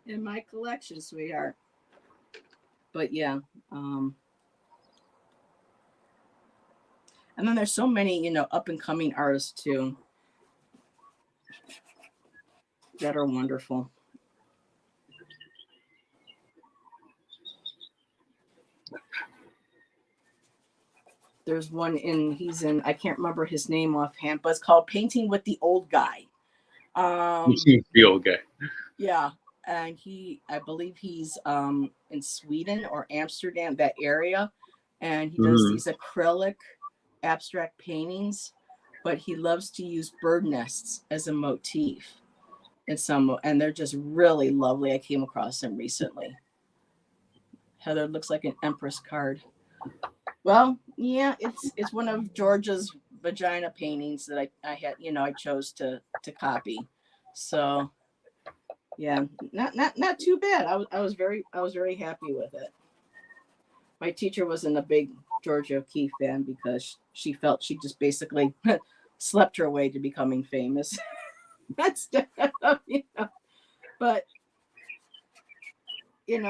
Speaker 1: in my collection, sweetheart. But yeah. And then there's so many, up and coming artists too that are wonderful. There's one I can't remember his name offhand, but it's called Painting with the Old Guy.
Speaker 2: The old guy.
Speaker 1: Yeah. And I believe he's in Sweden or Amsterdam, that area. And he does these acrylic abstract paintings, but he loves to use bird nests as a motif. And they're just really lovely. I came across them recently. Heather looks like an Empress card. Well, yeah, it's one of Georgia's vagina paintings that I had, I chose to copy. So yeah, not too bad. I was very happy with it. My teacher wasn't a big Georgia O'Keeffe fan because she felt she just basically slept her way to becoming famous. That's but it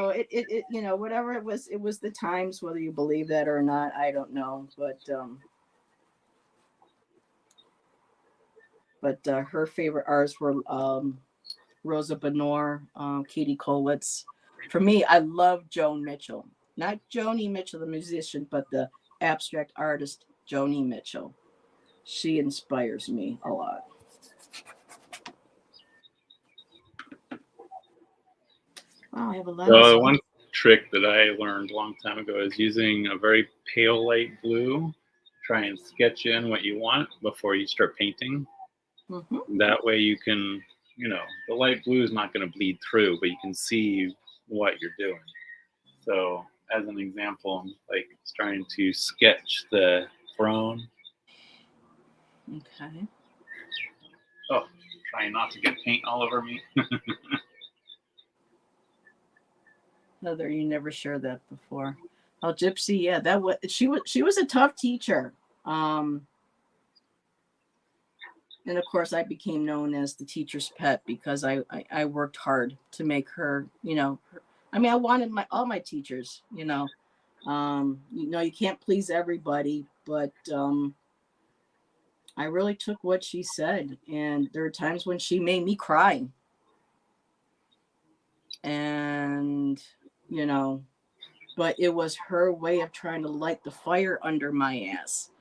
Speaker 1: whatever it was the times, whether you believe that or not, I don't know, but her favorite artists were Rosa Bonheur, Katie Kolwitz. For me, I love Joan Mitchell, not Joni Mitchell the musician, but the abstract artist Joni Mitchell. She inspires me a lot. Oh, I have a lot.
Speaker 2: So one trick that I learned a long time ago is using a very pale light blue. Try and sketch in what you want before you start painting. That way you can, the light blue is not going to bleed through, but you can see what you're doing. So as an example, I'm like trying to sketch the throne.
Speaker 1: Okay.
Speaker 2: Oh, trying not to get paint all over me.
Speaker 1: Heather, you never shared that before. Oh, Gypsy, yeah, she was a tough teacher. And of course, I became known as the teacher's pet because I worked hard to make her, I wanted all my teachers, you can't please everybody, but I really took what she said. And there were times when she made me cry. And, but it was her way of trying to light the fire under my ass.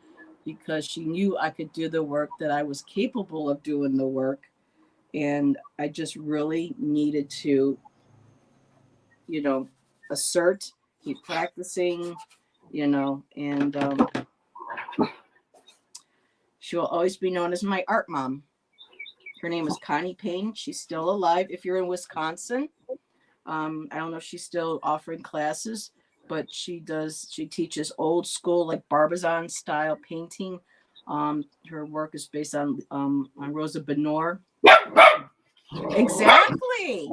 Speaker 1: because she knew I could do the work, that I was capable of doing the work. And I just really needed to, assert, keep practicing, and she will always be known as my art mom. Her name is Connie Payne. She's still alive. If you're in Wisconsin, I don't know if she's still offering classes, but she teaches old school, like Barbizon style painting. Her work is based on Rosa Bonheur. Exactly.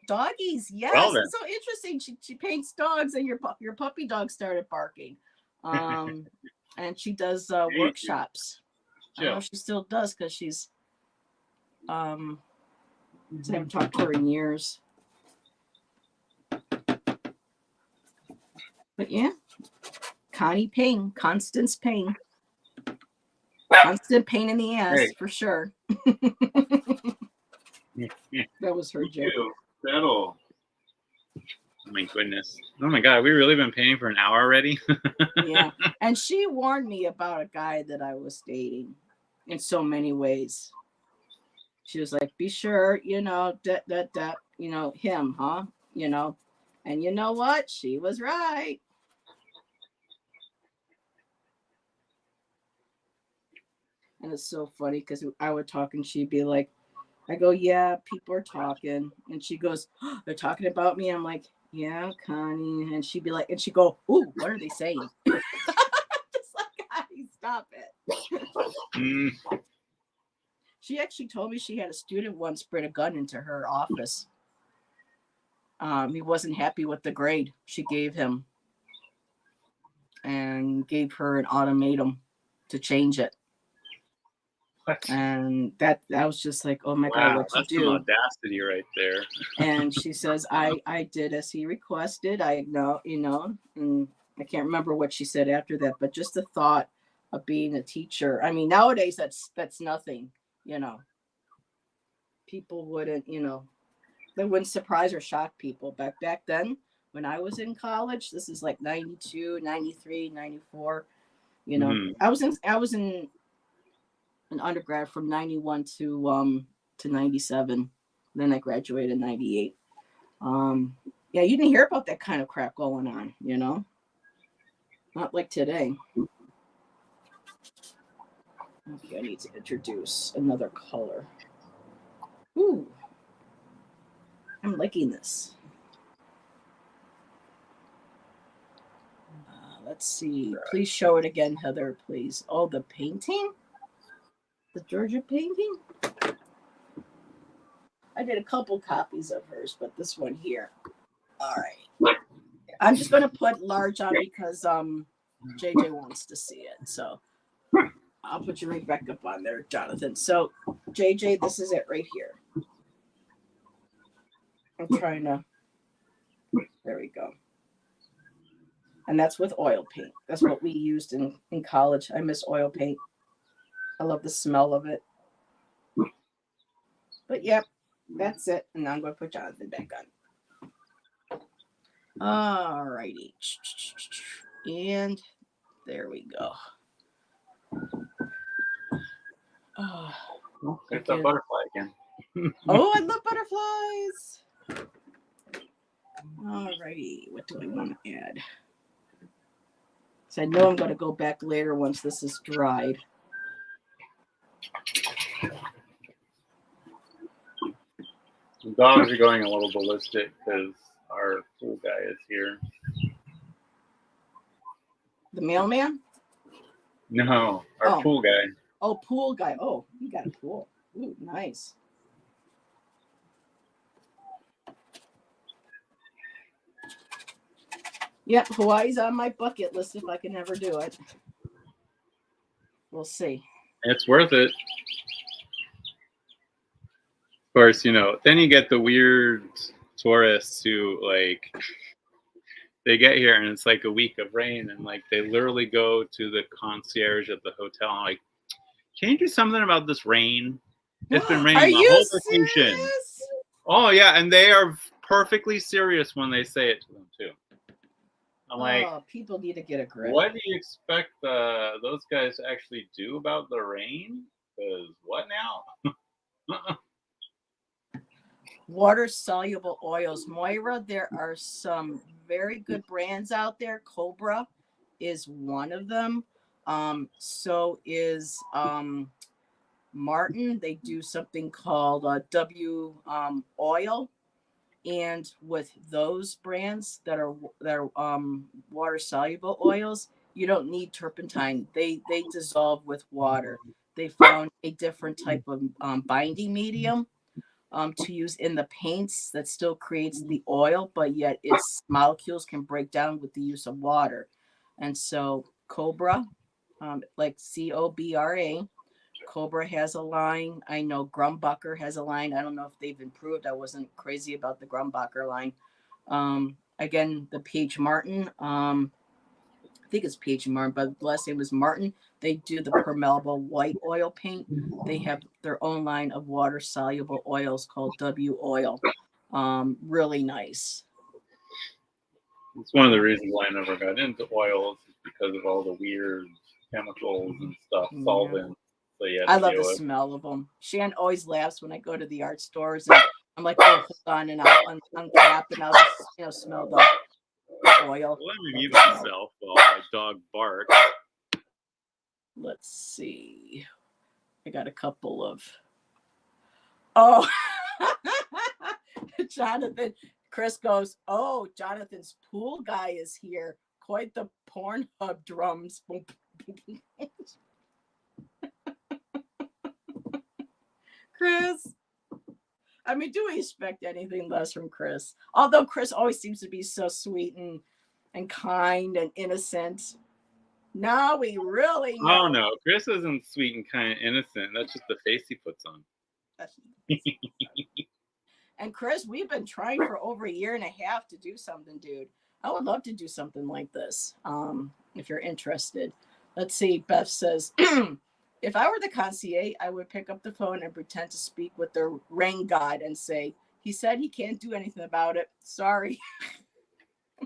Speaker 1: Doggies, yes.
Speaker 2: Relevant.
Speaker 1: It's so interesting. She paints dogs, and your puppy dog started barking. And she does workshops. I don't know if she still does, because she's I haven't talked to her in years. But yeah, Connie Payne, Constance Payne. Constant pain in the ass, for sure. That was her joke.
Speaker 2: Settle. Oh my goodness. Oh my God. We've really been painting for an hour already?
Speaker 1: Yeah. And she warned me about a guy that I was dating in so many ways. She was like, be sure, him, huh? And you know what? She was right. And it's so funny because I would talk and she'd be like, I go, yeah, people are talking. And she goes, oh, they're talking about me. I'm like, yeah, Connie. And she'd be like, and she'd go, ooh, what are they saying? Just like, Connie, stop it. She actually told me she had a student once bring a gun into her office. He wasn't happy with the grade she gave him and gave her an ultimatum to change it. What? And that was just like, oh my God, what
Speaker 2: that's
Speaker 1: you do?
Speaker 2: Some audacity right there.
Speaker 1: And she says, I did as he requested. I know, and I can't remember what she said after that, but just the thought of being a teacher. I mean, nowadays that's nothing, People wouldn't, they wouldn't surprise or shock people. Back then, when I was in college, this is like 92, 93, 94, I was in an undergrad from 91 to 97. Then I graduated in 98. Yeah, you didn't hear about that kind of crap going on, Not like today. Okay, I need to introduce another color. Ooh. I'm liking this. Let's see. Please show it again, Heather, please. Oh, the painting? The Georgia painting? I did a couple copies of hers, but this one here. All right. I'm just going to put large on because JJ wants to see it. So I'll put your link back up on there, Jonathan. So JJ, this is it right here. I'm trying to. There we go. And that's with oil paint. That's what we used in college. I miss oil paint. I love the smell of it. But yep, that's it. And now I'm going to put Jonathan back on. All righty. And there we go.
Speaker 2: Oh, it's a butterfly again.
Speaker 1: Oh, I love butterflies. All righty. What do I want to add? So I know I'm going to go back later once this is dried.
Speaker 2: The dogs are going a little ballistic because our pool guy is here.
Speaker 1: The mailman?
Speaker 2: No, our pool guy.
Speaker 1: Oh, pool guy. Oh, you got a pool. Ooh, nice. Yep, Hawaii's on my bucket list if I can ever do it. We'll see.
Speaker 2: It's worth it. Of course, then you get the weird tourists who, they get here and it's like a week of rain and, they literally go to the concierge at the hotel and, can you do something about this rain? It's been raining the whole vacation. Oh, yeah, and they are perfectly serious when they say it to them, too. I'm like,
Speaker 1: people need to get a grip.
Speaker 2: what do you expect those guys to actually do about the rain? Because what now?
Speaker 1: Water soluble oils. Moira, there are some very good brands out there. Cobra is one of them. So is Martin. They do something called W oil. And with those brands that are water soluble oils, you don't need turpentine. They dissolve with water. They found a different type of binding medium to use in the paints that still creates the oil, but yet its molecules can break down with the use of water. And so Cobra, like Cobra, Cobra has a line. I know Grumbacher has a line. I don't know if they've improved. I wasn't crazy about the Grumbacher line. Again, the Page Martin. I think it's Page Martin, but the last name was Martin. They do the permeable white oil paint. They have their own line of water soluble oils called W oil. Really nice.
Speaker 2: It's one of the reasons why I never got into oils is because of all the weird chemicals and stuff, solvents. So yeah,
Speaker 1: I love the smell of them. Shan always laughs when I go to the art stores and I'm like, oh, hold on, and I'll uncap and I'll just smell the oil.
Speaker 2: Let me mute myself while my dog barks.
Speaker 1: Let's see. I got a couple of. Oh, Jonathan. Chris goes, oh, Jonathan's pool guy is here. Quite the Pornhub drums. Chris. I mean, do we expect anything less from Chris? Although Chris always seems to be so sweet and kind and innocent. No, we really know.
Speaker 2: Oh, no. Chris isn't sweet and kind and innocent. That's just the face he puts on.
Speaker 1: And Chris, we've been trying for over a year and a half to do something, dude. I would love to do something like this. If you're interested. Let's see. Beth says, if I were the concierge, I would pick up the phone and pretend to speak with the rain god and say, he said he can't do anything about it. Sorry.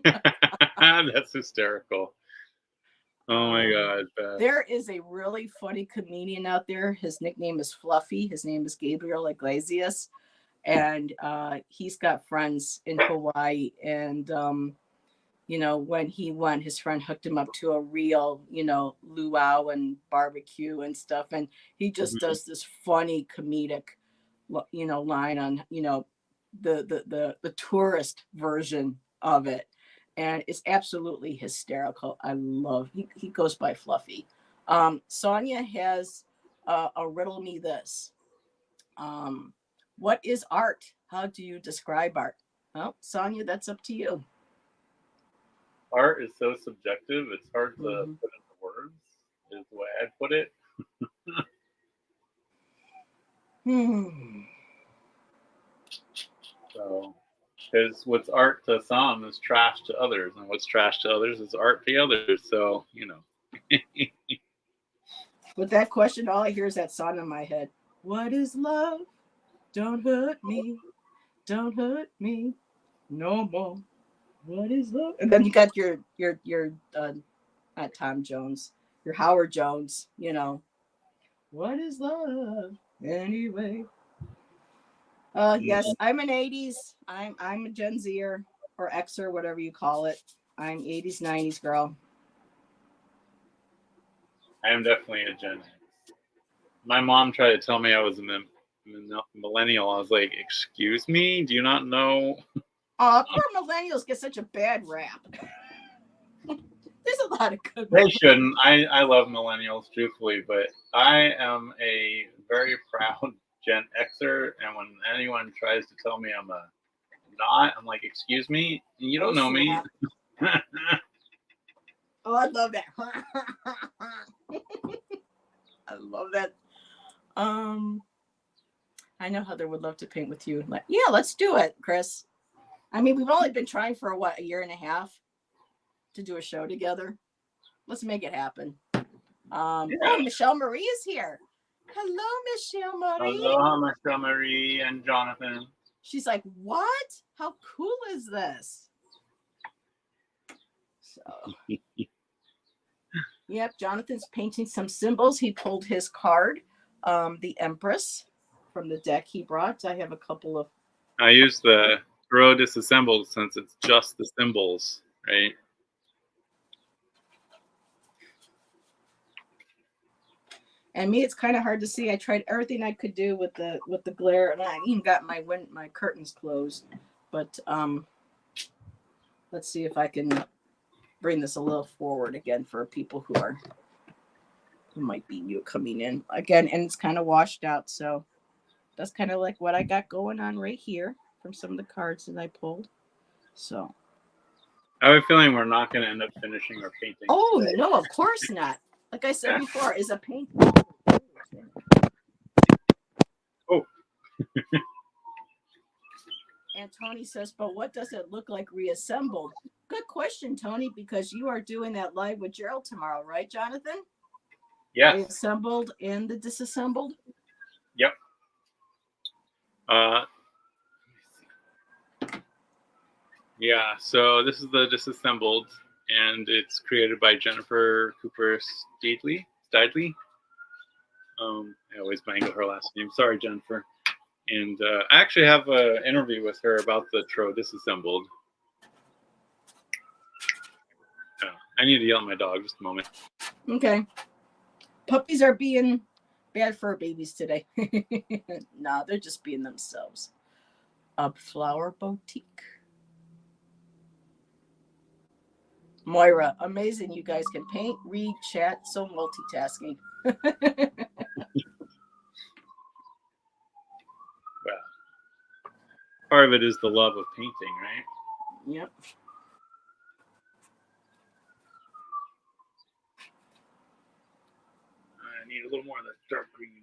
Speaker 2: That's hysterical. Oh my God, Beth.
Speaker 1: There is a really funny comedian out there. His nickname is Fluffy. His name is Gabriel Iglesias. And he's got friends in Hawaii. And, when he went, his friend hooked him up to a real, luau and barbecue and stuff. And he just does this funny comedic, line on, the tourist version of it. And it's absolutely hysterical. I love, he goes by Fluffy. Sonia has a riddle me this. What is art? How do you describe art? Well, Sonia, that's up to you.
Speaker 2: Art is so subjective, it's hard to put into words, is the way I'd put it. So, because what's art to some is trash to others, and what's trash to others is art to others. So,
Speaker 1: With that question, all I hear is that song in my head. What is love? Don't hurt me. Don't hurt me no more. What is love? And then you got your not Tom Jones, your Howard Jones, What is love anyway? Yes, I'm an 80s. I'm a Gen Zer or Xer, whatever you call it. I'm 80s, 90s girl.
Speaker 2: I am definitely a Gen X. My mom tried to tell me I was a millennial. I was like, excuse me? Do you not know?
Speaker 1: Oh, poor millennials get such a bad rap. There's a lot of good
Speaker 2: They shouldn't. I love millennials, truthfully, but I am a very proud Gen Xer, and when anyone tries to tell me I'm not, I'm like, excuse me? You don't know me.
Speaker 1: Oh, I love that. I love that. I know Heather would love to paint with you. Like, yeah, let's do it, Chris. I mean, we've only been trying for a year and a half to do a show together. Let's make it happen. Oh, Michelle Marie is here. Hello, Michelle Marie.
Speaker 2: Hello, Michelle Marie and Jonathan.
Speaker 1: She's like, what? How cool is this? So, yep, Jonathan's painting some symbols. He pulled his card, the Empress, from the deck he brought. I have a couple of.
Speaker 2: I use the Tarot Disassembled since it's just the symbols, right?
Speaker 1: And me, it's kind of hard to see. I tried everything I could do with the glare, and I even got my curtains closed. But let's see if I can bring this a little forward again for people who might be new coming in again. And it's kind of washed out, so that's kind of like what I got going on right here from some of the cards that I pulled. So
Speaker 2: I have a feeling we're not going to end up finishing our painting.
Speaker 1: Oh
Speaker 2: today.
Speaker 1: no, of course not. Like I said before, is a paint.
Speaker 2: Oh.
Speaker 1: And Tony says, but what does it look like reassembled? Good question, Tony, because you are doing that live with Gerald tomorrow, right, Jonathan?
Speaker 2: Yes.
Speaker 1: Reassembled and the disassembled?
Speaker 2: Yep. Yeah, so this is the disassembled, and it's created by Jennifer Cooper Stidley. I always mangle her last name. Sorry, Jennifer. And I actually have an interview with her about the Tarot Disassembled. I need to yell at my dog just a moment.
Speaker 1: Okay. Puppies are being bad fur babies today. No, they're just being themselves. A flower boutique. Moira, amazing. You guys can paint, read, chat, so multitasking.
Speaker 2: Well, part of it is the love of painting, right?
Speaker 1: Yep.
Speaker 2: I need a little more of that dark green.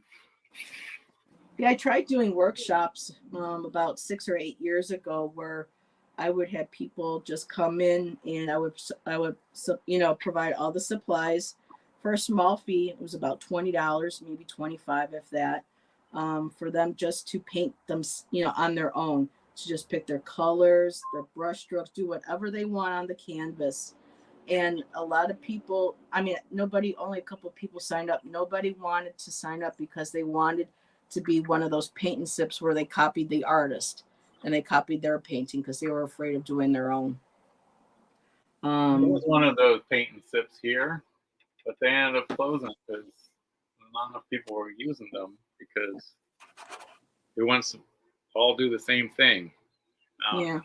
Speaker 1: Yeah, I tried doing workshops about 6 or 8 years ago where I would have people just come in and I would provide all the supplies for a small fee. It was about $20, maybe $25 if that, for them just to paint them, on their own, to just pick their colors, their brush strokes, do whatever they want on the canvas. And a lot of people, only a couple of people signed up. Nobody wanted to sign up because they wanted to be one of those paint and sips where they copied the artist and they copied their painting because they were afraid of doing their own.
Speaker 2: There was one of those paint and sips here, but they ended up closing because not enough people were using them because they want to all do the same thing.
Speaker 1: Yeah.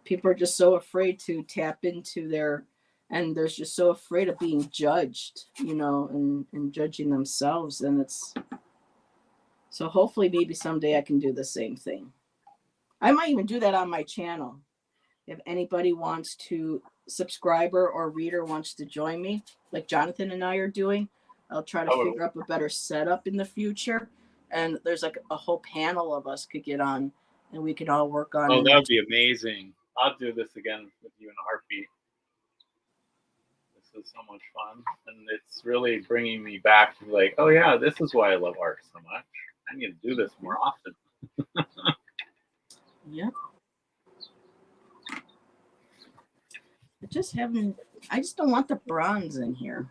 Speaker 1: People are just so afraid to tap into and they're just so afraid of being judged, and judging themselves. And so hopefully maybe someday I can do the same thing. I might even do that on my channel. If anybody wants to, subscriber or reader wants to join me, like Jonathan and I are doing, I'll try to figure out a better setup in the future. And there's like a whole panel of us could get on and we could all work on.
Speaker 2: Oh, that would be amazing. I'll do this again with you in a heartbeat. This is so much fun. And it's really bringing me back to like, oh yeah, this is why I love art so much. I need to do this more often.
Speaker 1: Yep. I just don't want the bronze in here.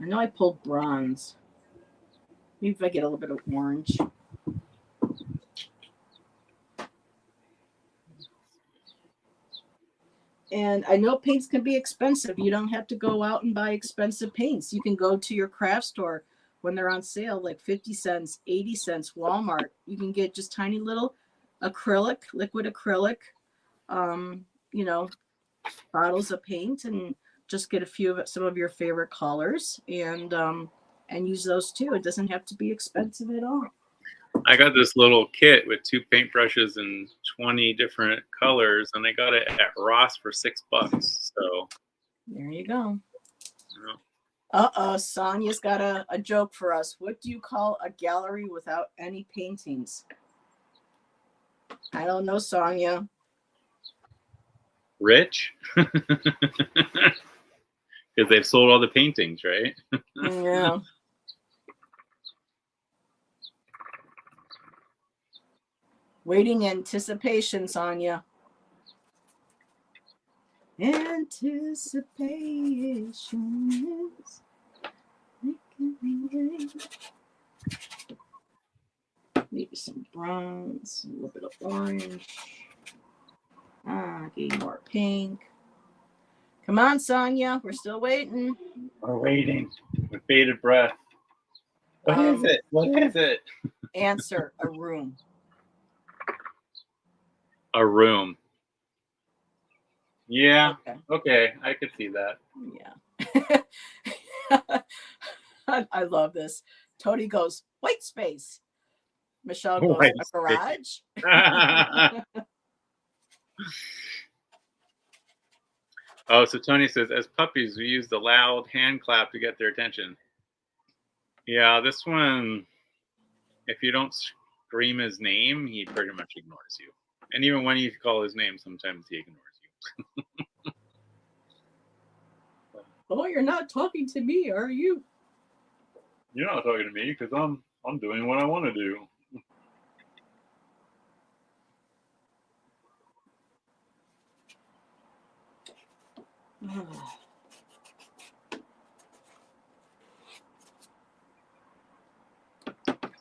Speaker 1: I know I pulled bronze. Maybe if I get a little bit of orange. And I know paints can be expensive. You don't have to go out and buy expensive paints. You can go to your craft store when they're on sale, like 50 cents, 80 cents, Walmart. You can get just tiny little liquid acrylic, bottles of paint, and just get some of your favorite colors and use those too. It doesn't have to be expensive at all.
Speaker 2: I got this little kit with 2 paintbrushes and 20 different colors, and I got it at Ross for $6. So
Speaker 1: there you go. Yeah. Sonia's got a joke for us. What do you call a gallery without any paintings? I don't know, Sonia.
Speaker 2: Rich? Because they've sold all the paintings, right?
Speaker 1: Yeah. Waiting anticipation, Sonia. Anticipation is making me wait. Maybe some bronze, a little bit of orange. Getting more pink. Come on, Sonia. We're still waiting.
Speaker 2: We're waiting with bated breath. What is it? What is it?
Speaker 1: Answer: a room.
Speaker 2: A room. Yeah.
Speaker 1: Okay.
Speaker 2: I could see that.
Speaker 1: Yeah. I love this. Tony goes, white space. Michelle goes,
Speaker 2: White
Speaker 1: a garage.
Speaker 2: Oh, so Tony says, as puppies, we use the loud hand clap to get their attention. Yeah, this one, if you don't scream his name, he pretty much ignores you. And even when you call his name, sometimes he ignores you.
Speaker 1: Oh, you're not talking to me, are you?
Speaker 2: You're not talking to me because I'm doing what I want to do.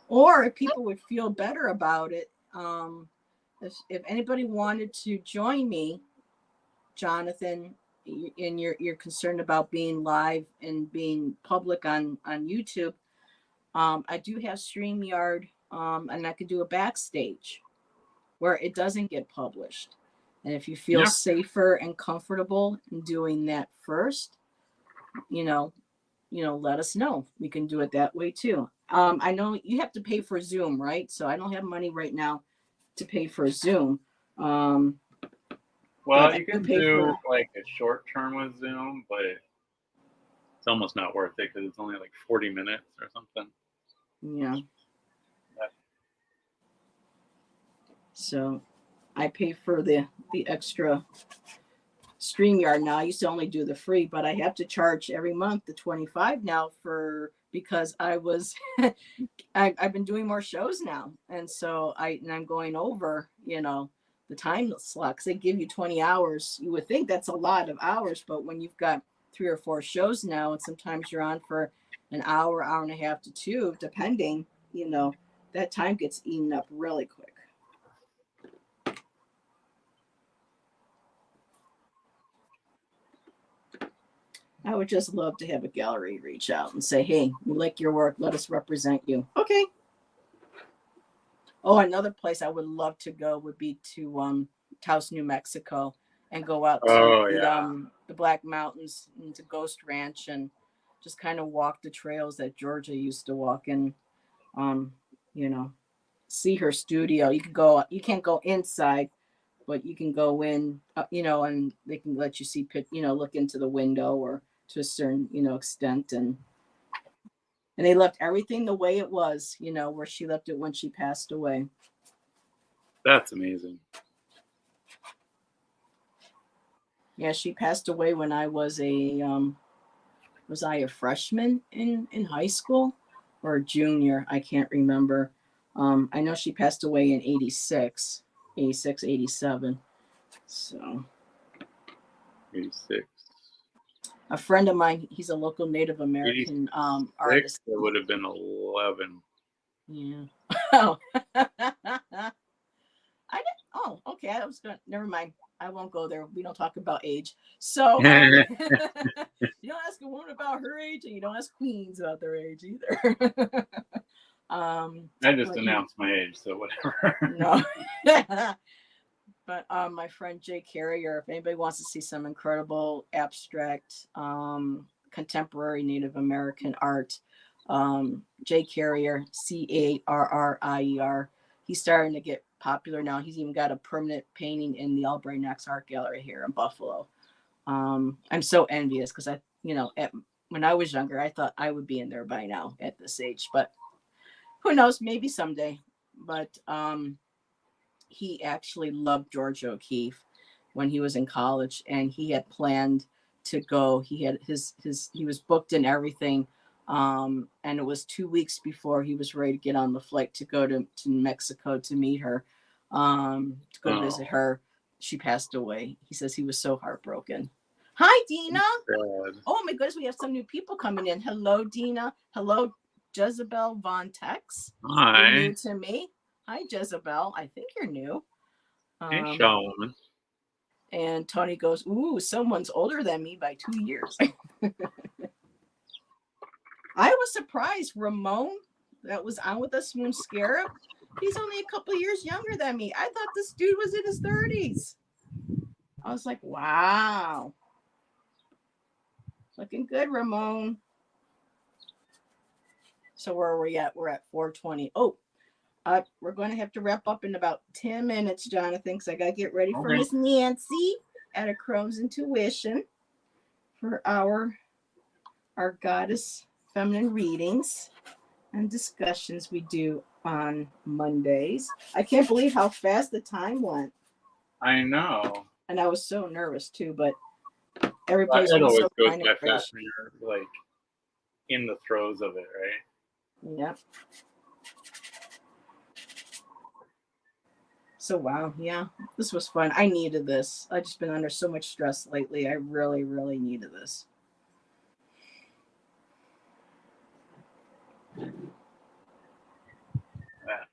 Speaker 1: Or if people would feel better about it, if anybody wanted to join me, Jonathan, and you're concerned about being live and being public on YouTube, I do have StreamYard, and I could do a backstage where it doesn't get published. And if you feel safer and comfortable in doing that first, let us know. We can do it that way too. I know you have to pay for Zoom, right? So I don't have money right now to pay for Zoom.
Speaker 2: Well, you can do like a short term with Zoom, but it's almost not worth it because it's only like 40 minutes or something.
Speaker 1: Yeah. So I pay for the extra StreamYard now. I used to only do the free, but I have to charge every month the $25 now because I've been doing more shows now, and so I'm going over the time slot because they give you 20 hours. You would think that's a lot of hours, but when you've got 3 or 4 shows now, and sometimes you're on for an hour and a half to 2, depending, that time gets eaten up really quick. I would just love to have a gallery reach out and say, hey, we like your work. Let us represent you. Okay. Oh, another place I would love to go would be to Taos, New Mexico, and go out to the Black Mountains and to Ghost Ranch and just kind of walk the trails that Georgia used to walk in. See her studio. You can't go inside, but you can go in, and they can let you see, look into the window or to a certain, extent. And they left everything the way it was, where she left it when she passed away.
Speaker 2: That's amazing.
Speaker 1: Yeah, she passed away when I was a freshman in high school or a junior? I can't remember. I know she passed away in 86, 87. So
Speaker 2: 86.
Speaker 1: A friend of mine, he's a local Native American artist.
Speaker 2: It would have been 11.
Speaker 1: Yeah. Oh. Okay. I was going. Never mind. I won't go there. We don't talk about age. So you don't ask a woman about her age, and you don't ask queens about their age either.
Speaker 2: I just announced my age, so whatever.
Speaker 1: No. But my friend Jay Carrier, if anybody wants to see some incredible abstract contemporary Native American art, Jay Carrier, Carrier, he's starting to get popular now. He's even got a permanent painting in the Albright Knox Art Gallery here in Buffalo. I'm so envious because when I was younger, I thought I would be in there by now at this age, but who knows, maybe someday. But he actually loved George O'Keeffe when he was in college, and he had planned to go. He had he was booked and everything. And it was 2 weeks before he was ready to get on the flight to go to Mexico to meet her. to go visit her. She passed away. He says he was so heartbroken. Hi, Dina. Oh my goodness, we have some new people coming in. Hello, Dina. Hello, Jezebel Von Tex.
Speaker 2: Hi.
Speaker 1: You're new to me. Hi, Jezebel. I think you're new.
Speaker 2: Hey, Shawn.
Speaker 1: And Tony goes, ooh, someone's older than me by 2 years. I was surprised. Ramon, that was on with us, Moon Scarab, he's only a couple of years younger than me. I thought this dude was in his 30s. I was like, wow. Looking good, Ramon. So where are we at? We're at 4:20. Oh, we're going to have to wrap up in about 10 minutes, Jonathan, because I got to get ready for Miss Nancy at a Crohn's Intuition for our goddess feminine readings and discussions we do on Mondays. I can't believe how fast the time went.
Speaker 2: I know.
Speaker 1: And I was so nervous too, but everybody's been so kind and gracious.
Speaker 2: When you're like in the throes of it, right?
Speaker 1: Yeah. So wow, yeah, this was fun. I needed this. I've just been under so much stress lately. I really, really needed this.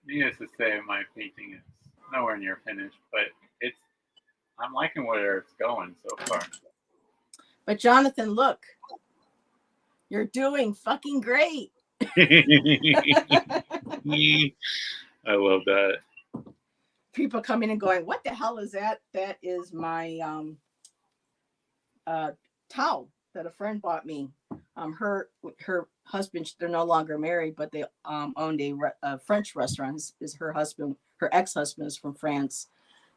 Speaker 2: Needless to say, my painting is nowhere near finished, but I'm liking where it's going so far.
Speaker 1: But Jonathan, look, you're doing fucking great.
Speaker 2: I love that.
Speaker 1: People coming and going, what the hell is that? That is my towel that a friend bought me. Her husband, they're no longer married, but they owned a French restaurant. Is her husband, her ex-husband is from France.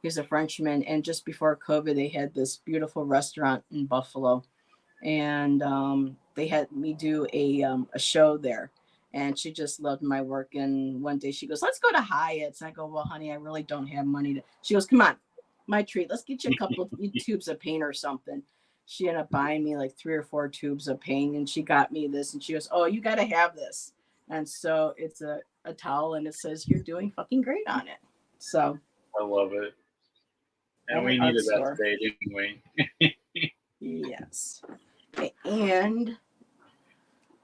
Speaker 1: He's a Frenchman. And just before COVID, they had this beautiful restaurant in Buffalo. And they had me do a show there. And she just loved my work. And one day she goes, let's go to Hyatt's. And I go, well, honey, I really don't have money. She goes, come on, my treat. Let's get you a couple of tubes of paint or something. She ended up buying me like 3 or 4 tubes of paint. And she got me this. And she goes, oh, you got to have this. And so it's a towel. And it says, you're doing fucking great on it. So
Speaker 2: I love it. And we needed that today, didn't we?
Speaker 1: Yes. And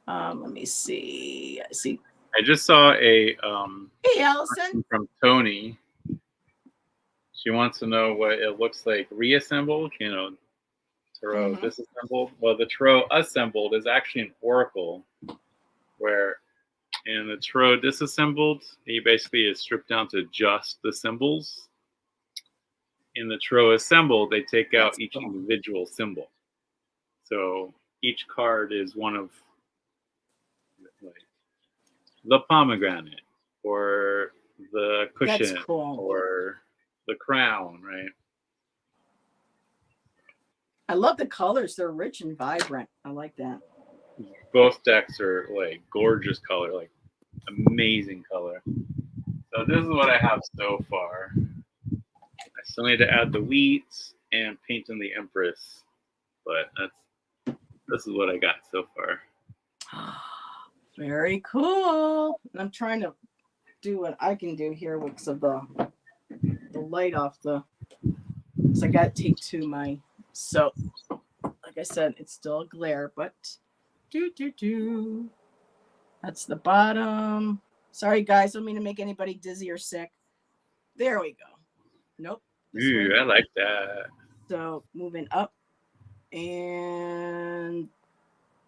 Speaker 1: let me see.
Speaker 2: I just saw a
Speaker 1: hey, Allison,
Speaker 2: from Tony. She wants to know what it looks like reassembled, tarot disassembled. Well, the tarot assembled is actually an oracle, where in the tarot disassembled, he basically is stripped down to just the symbols. In the tarot assembled, they take out each individual symbol. So each card is one of like the pomegranate or the cushion or the crown, right?
Speaker 1: I love the colors. They're rich and vibrant. I like that.
Speaker 2: Both decks are like gorgeous color, like amazing color. So this is what I have so far. I still need to add the wheats and paint in the Empress, but this is what I got so far.
Speaker 1: Very cool. And I'm trying to do what I can do here because of the light off the. So I got to take to my. So, like I said, it's still a glare, but that's the bottom. Sorry, guys. Don't mean to make anybody dizzy or sick. There we go. Nope.
Speaker 2: Ooh, I like that.
Speaker 1: So moving up and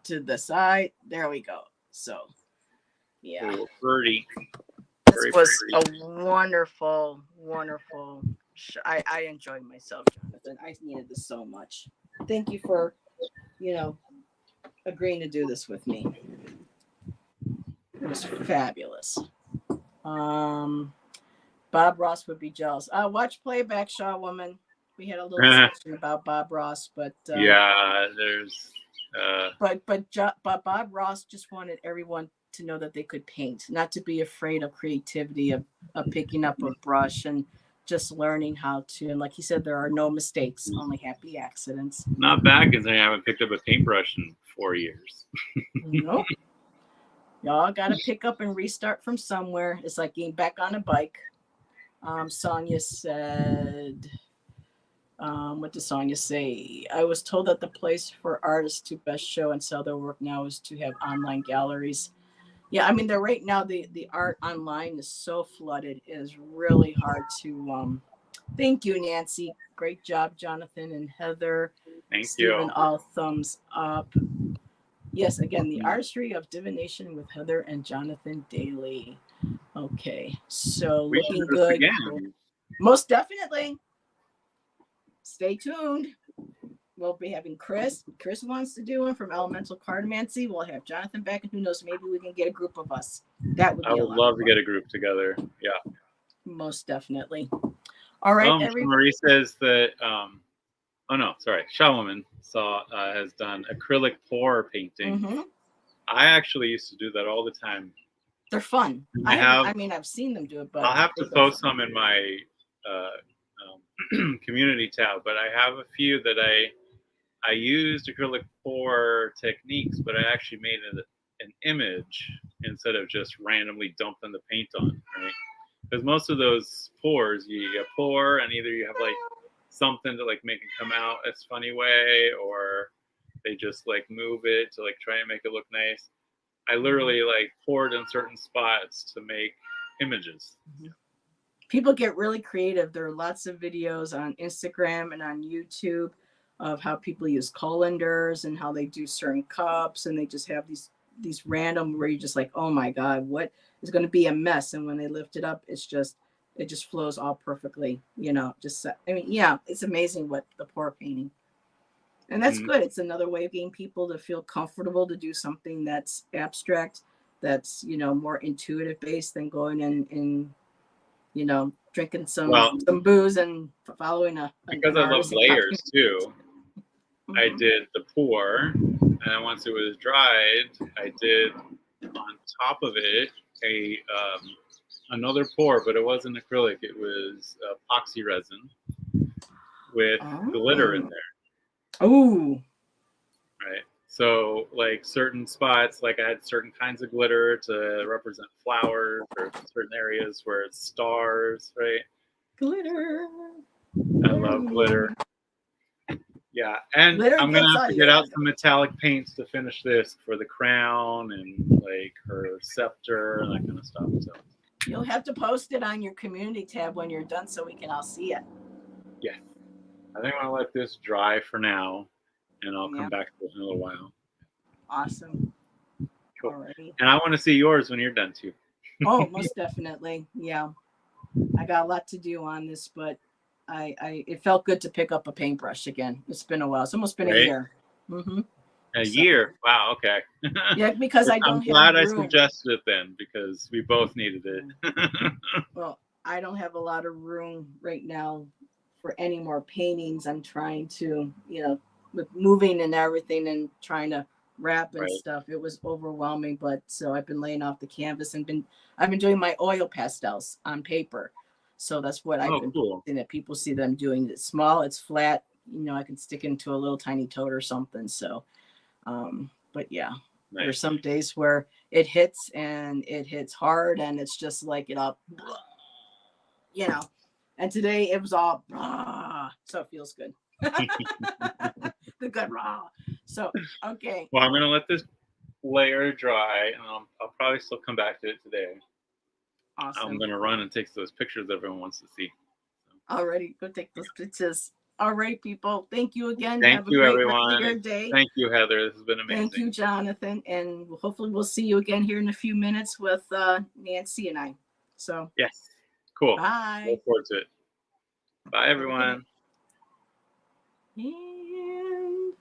Speaker 1: to the side. There we go. So, yeah.
Speaker 2: Ooh, pretty.
Speaker 1: This was a wonderful, wonderful show. I enjoyed myself, Jonathan. I needed this so much. Thank you for, agreeing to do this with me. It was fabulous. Bob Ross would be jealous. Watch playback, Shaw Woman. We had a little discussion about Bob Ross, but
Speaker 2: yeah, there's.
Speaker 1: But Bob Ross just wanted everyone to know that they could paint, not to be afraid of creativity, of picking up a brush and just learning how to. And like he said, there are no mistakes, only happy accidents.
Speaker 2: Not bad because I haven't picked up a paintbrush in 4 years.
Speaker 1: Nope. Y'all got to pick up and restart from somewhere. It's like getting back on a bike. Sonia said, what did Sonia say? I was told that the place for artists to best show and sell their work now is to have online galleries. Yeah, I mean, they're right now, the art online is so flooded. It is really hard to, thank you, Nancy. Great job, Jonathan and Heather.
Speaker 2: Thank
Speaker 1: Stephen,
Speaker 2: you.
Speaker 1: all thumbs up. Yes, again, the Artistry of Divination with Heather and Jonathan Daly. Okay, so
Speaker 2: We should
Speaker 1: looking
Speaker 2: do this
Speaker 1: good.
Speaker 2: again.
Speaker 1: Most definitely. Stay tuned. We'll be having Chris. Chris wants to do one from Elemental Cartomancy. We'll have Jonathan back, and who knows, maybe we can get a group of us. That would
Speaker 2: I
Speaker 1: be a
Speaker 2: would
Speaker 1: lot
Speaker 2: love
Speaker 1: of
Speaker 2: to
Speaker 1: fun.
Speaker 2: get a group together. Yeah.
Speaker 1: Most definitely. All right,
Speaker 2: Marie says that. Oh no, sorry. Shawwoman has done acrylic pour painting.
Speaker 1: Mm-hmm.
Speaker 2: I actually used to do that all the time.
Speaker 1: They're fun. I've seen them do it, but
Speaker 2: I'll have to post some in my community tab. But I have a few that I used acrylic pour techniques, but I actually made an image instead of just randomly dumping the paint on, right? Because most of those pours, you pour, and either you have like something to like make it come out a funny way, or they just like move it to like try and make it look nice. I literally like poured in certain spots to make images.
Speaker 1: People get really creative. There are lots of videos on Instagram and on YouTube of how people use colanders and how they do certain cups, and they just have these random where you just like, oh my god, what is going to be a mess, and when they lift it up, it just flows all perfectly. It's amazing what the pour painting, and that's good. It's another way of getting people to feel comfortable to do something that's abstract, that's more intuitive based than going and drinking some booze and following
Speaker 2: because I love layers too. Mm-hmm. I did the pour, and then once it was dried, I did on top of it another pour, but it wasn't acrylic. It was epoxy resin with glitter in there.
Speaker 1: Oh,
Speaker 2: right. So, like certain spots, like I had certain kinds of glitter to represent flowers, or certain areas where it's stars, right?
Speaker 1: Glitter.
Speaker 2: I love glitter. Yeah, and glitter, I'm gonna have to get out some metallic paints to finish this for the crown and like her scepter and that kind of stuff. So
Speaker 1: you'll have to post it on your community tab when you're done, so we can all see it.
Speaker 2: Yes, I think I'm gonna let this dry for now, and I'll come back to it in a little while.
Speaker 1: Awesome.
Speaker 2: Cool. Alrighty. And I want to see yours when you're done too.
Speaker 1: Oh, most definitely. Yeah, I got a lot to do on this, but it felt good to pick up a paintbrush again. It's been a while. It's almost been a year. Mm-hmm.
Speaker 2: A year? Wow. Okay.
Speaker 1: Yeah, because I don't.
Speaker 2: I'm glad I suggested it then, because we both needed it.
Speaker 1: Well, I don't have a lot of room right now for any more paintings. I'm trying to, with moving and everything and trying to wrap and stuff. It was overwhelming, but so I've been laying off the canvas and I've been doing my oil pastels on paper. So that's what I've been doing, that people see them doing. It's small, it's flat, I can stick into a little tiny tote or something. So, but yeah, there's some days where it hits and it hits hard and it's just like it up, and today it was all, so it feels good. The good raw. So, okay.
Speaker 2: Well, I'm going to let this layer dry and I'll probably still come back to it today. Awesome. I'm going to run and take those pictures everyone wants to see.
Speaker 1: Alrighty, go take those pictures. All right, people. Thank you again.
Speaker 2: Thank you, everyone. Thank you, Heather. This has been amazing.
Speaker 1: Thank you, Jonathan. And hopefully we'll see you again here in a few minutes with Nancy and I. So
Speaker 2: yes, cool.
Speaker 1: Bye.
Speaker 2: Look forward to it. Bye, everyone.
Speaker 1: Yeah.